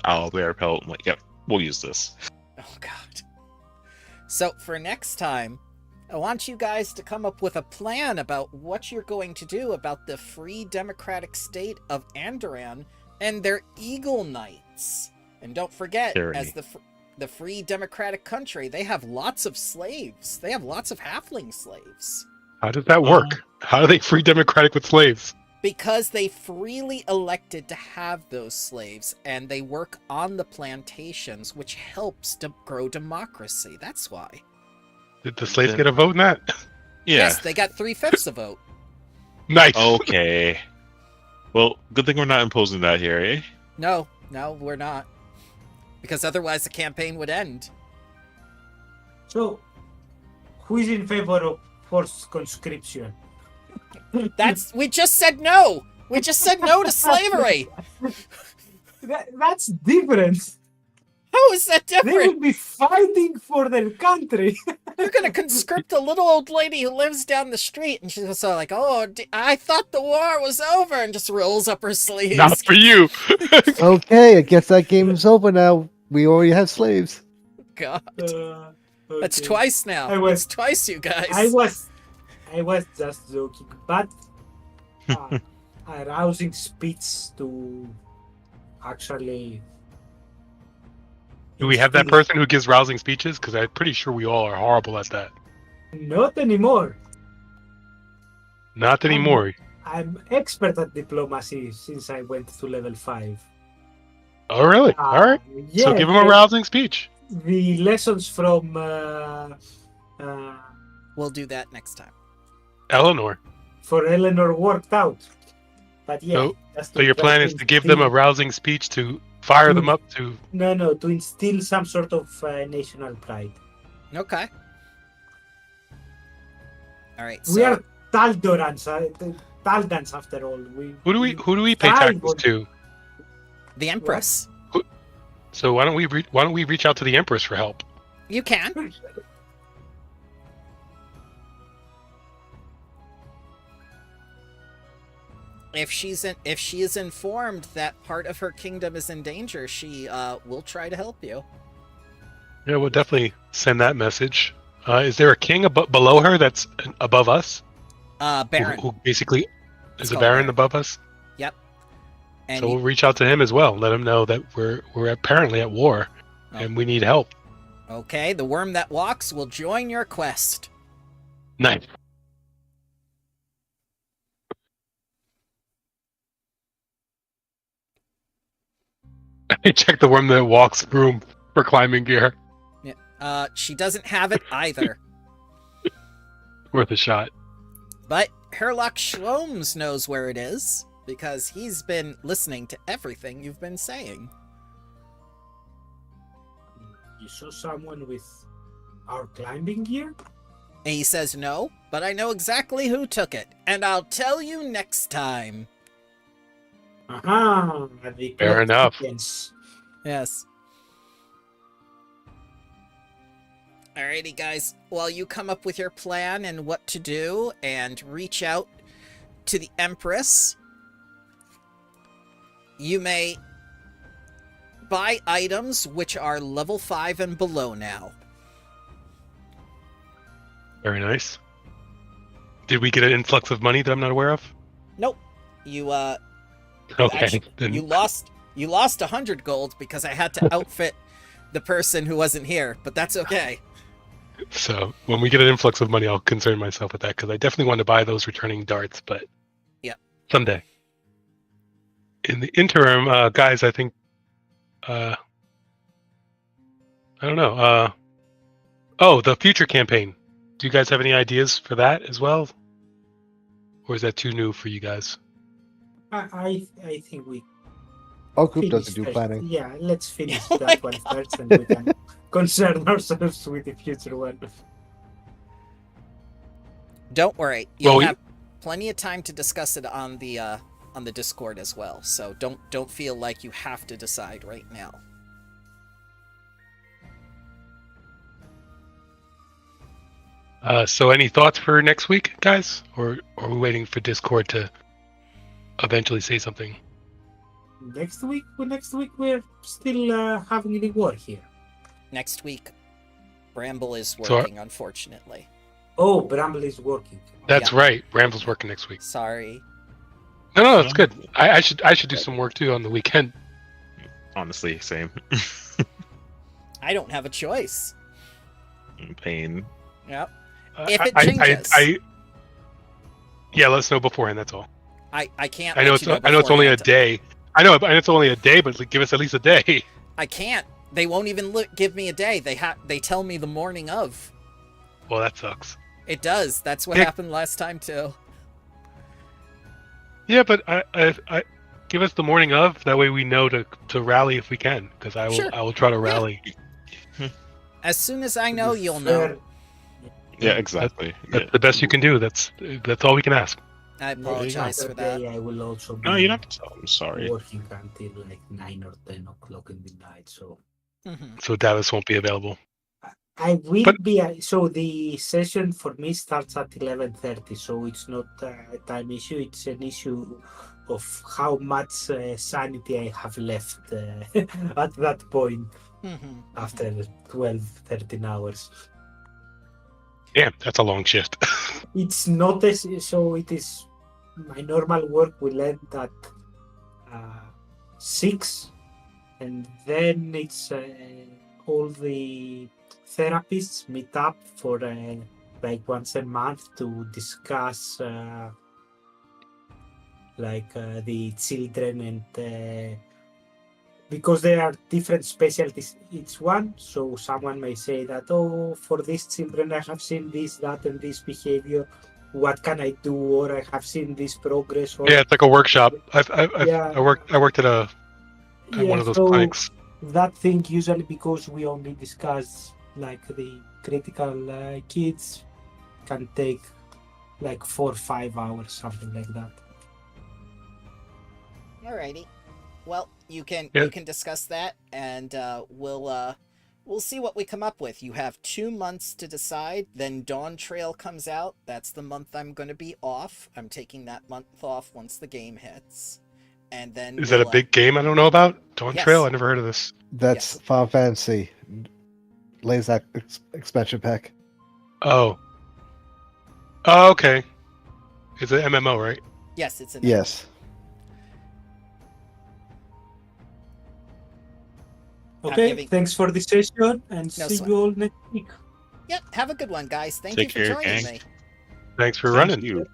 owlbear pelt. I'm like, yep, we'll use this. Oh God. So for next time, I want you guys to come up with a plan about what you're going to do about the free democratic state of Andoran and their Eagle Knights. And don't forget, Tyranny. as the free democratic country, they have lots of slaves. They have lots of halfling slaves. How does that work? How are they free democratic with slaves? Because they freely elected to have those slaves, and they work on the plantations, which helps to grow democracy. That's why. Did the slaves get a vote in that? Yeah. Yes, they got 3/5 a vote. Nice. Okay. Well, good thing we're not imposing that here, eh? No, we're not. Because otherwise the campaign would end. So, who is in favor of forced conscription? We just said no! We just said no to slavery! That's different. How is that They will different? be fighting for their country. You're gonna conscript a little old lady who lives down the street, and she's just like, oh, I thought the war was over, and just rolls up her sleeves. Not for you. Okay, I guess that game is over now. We already have slaves. God. Okay. That's twice now. It's twice, you guys. I was just joking, but a rousing speech to actually. Do we have that person who gives rousing speeches? Because I'm pretty sure we all are horrible at that. Not anymore. Not anymore. I'm expert at diplomacy since I went to level 5. Oh, really? All right. Yeah, So give him a rousing speech. The lessons from We'll do that next time. Eleanor. for Eleanor worked out. But yeah. So your plan is to give them a rousing speech to fire them up to... No, to instill some sort of national pride. Okay. All right. We are Taldans after all. Who do we pay taxes to? The Empress. So why don't we reach out to the Empress for help? You can. If she is informed that part of her kingdom is in danger, she will try to help you. Yeah, we'll definitely send that message. Is there a king below her that's above us? Baron. Who basically is a called baron Baron. above us? Yep. And So we'll reach out to him as well. Let him know that we're apparently at war, and we need help. okay, the worm that walks will join your quest. Nice. I check the worm that walks room for climbing gear. Yeah. She doesn't have it either. Worth a shot. But Herlock Shlomes knows where it is, because he's been listening to everything you've been saying. You saw someone with our climbing gear? And he says no, but I know exactly who took it, and I'll tell you next time. Aha! Fair enough. Yes. Alrighty, guys. While you come up with your plan and what to do, and reach out to the Empress, you may buy items which are level 5 and below now. Very nice. Did we get an influx of money that I'm not aware of? Nope. You Okay. actually, Then you lost 100 gold because I had to outfit the person who wasn't here, but that's okay. So when we get an influx of money, I'll concern myself with that because I definitely want to buy those returning darts, but yeah, someday. In the interim, guys, I think I don't know. The future campaign. Do you guys have any ideas for that as well, or is that too new for you guys? I think we. Our group finish doesn't do first. planning. Yeah, let's finish Oh my that one God. first, and we can concern ourselves with the future one. Don't worry, you'll Well, have plenty of time to discuss it on the Discord as well. So don't feel like you have to decide right now. So any thoughts for next week, guys, or are we waiting for Discord to eventually say something? Next week we're still having the war here. Next week, Bramble is So- working, unfortunately. Oh, Bramble is working. That's Yeah. right. Bramble's working next week. Sorry. No, it's good. I should do some work too on the weekend. Honestly, same. I don't have a choice. Pain. Yep. If it changes. Yeah, let us know beforehand. That's all. I can't. I know let it's you know I know it's only a beforehand. day. I know it's only a day, but give us at least a day. I can't. They won't even give me a day. They tell me the morning of. Well, that sucks. It does. That's what Yeah. happened last time too. Yeah, but I give us the morning of. That way we know to rally if we can. Because Sure. I will try to rally. As soon as I To know, be you'll fair, know. Yeah, exactly. That's the best you can do. That's all we can ask. I apologize for that. Saturday I will also be No, you don't have to tell. I'm sorry. working until like 9 or 10 o'clock in the night. So Mhm. So Davis won't be available. I will But- be. So the session for me starts at 11:30. So it's not a time issue. It's an issue of how much sanity I have left at that point Mhm. after 12, 13 hours. Damn, that's a long shift. It's not as so. It is my normal work will end at 6, and then it's all the therapists meet up for like once a month to discuss the children and because there are different specialties each one. So someone may say that, oh, for these children I have seen this, that, and this behavior. What can I do? Or I have seen this progress. Or Yeah, it's like a workshop. Yeah. I worked at one of those so clinics. that thing usually, because we only discuss like the critical kids, can take like 4 or 5 hours, something like that. Alrighty. Well, you can Yeah. discuss that, and we'll see what we come up with. You have 2 months to decide. Then Dawn Trail comes out. That's the month I'm going to be off. I'm taking that month off once the game hits, and then Is that a big game I don't know about? Dawn Yes. Trail? I never heard of this. That's Yes. Final Fantasy. Lays that expansion pack. Oh. Oh, okay. It's an MMO, right? Yes, it's an Yes. Okay, giving- thanks for the session, and No see sweat. you all next week. Yep. Have a good one, guys. Thank Take you for care, joining gang. me. Thanks for Thank running. you.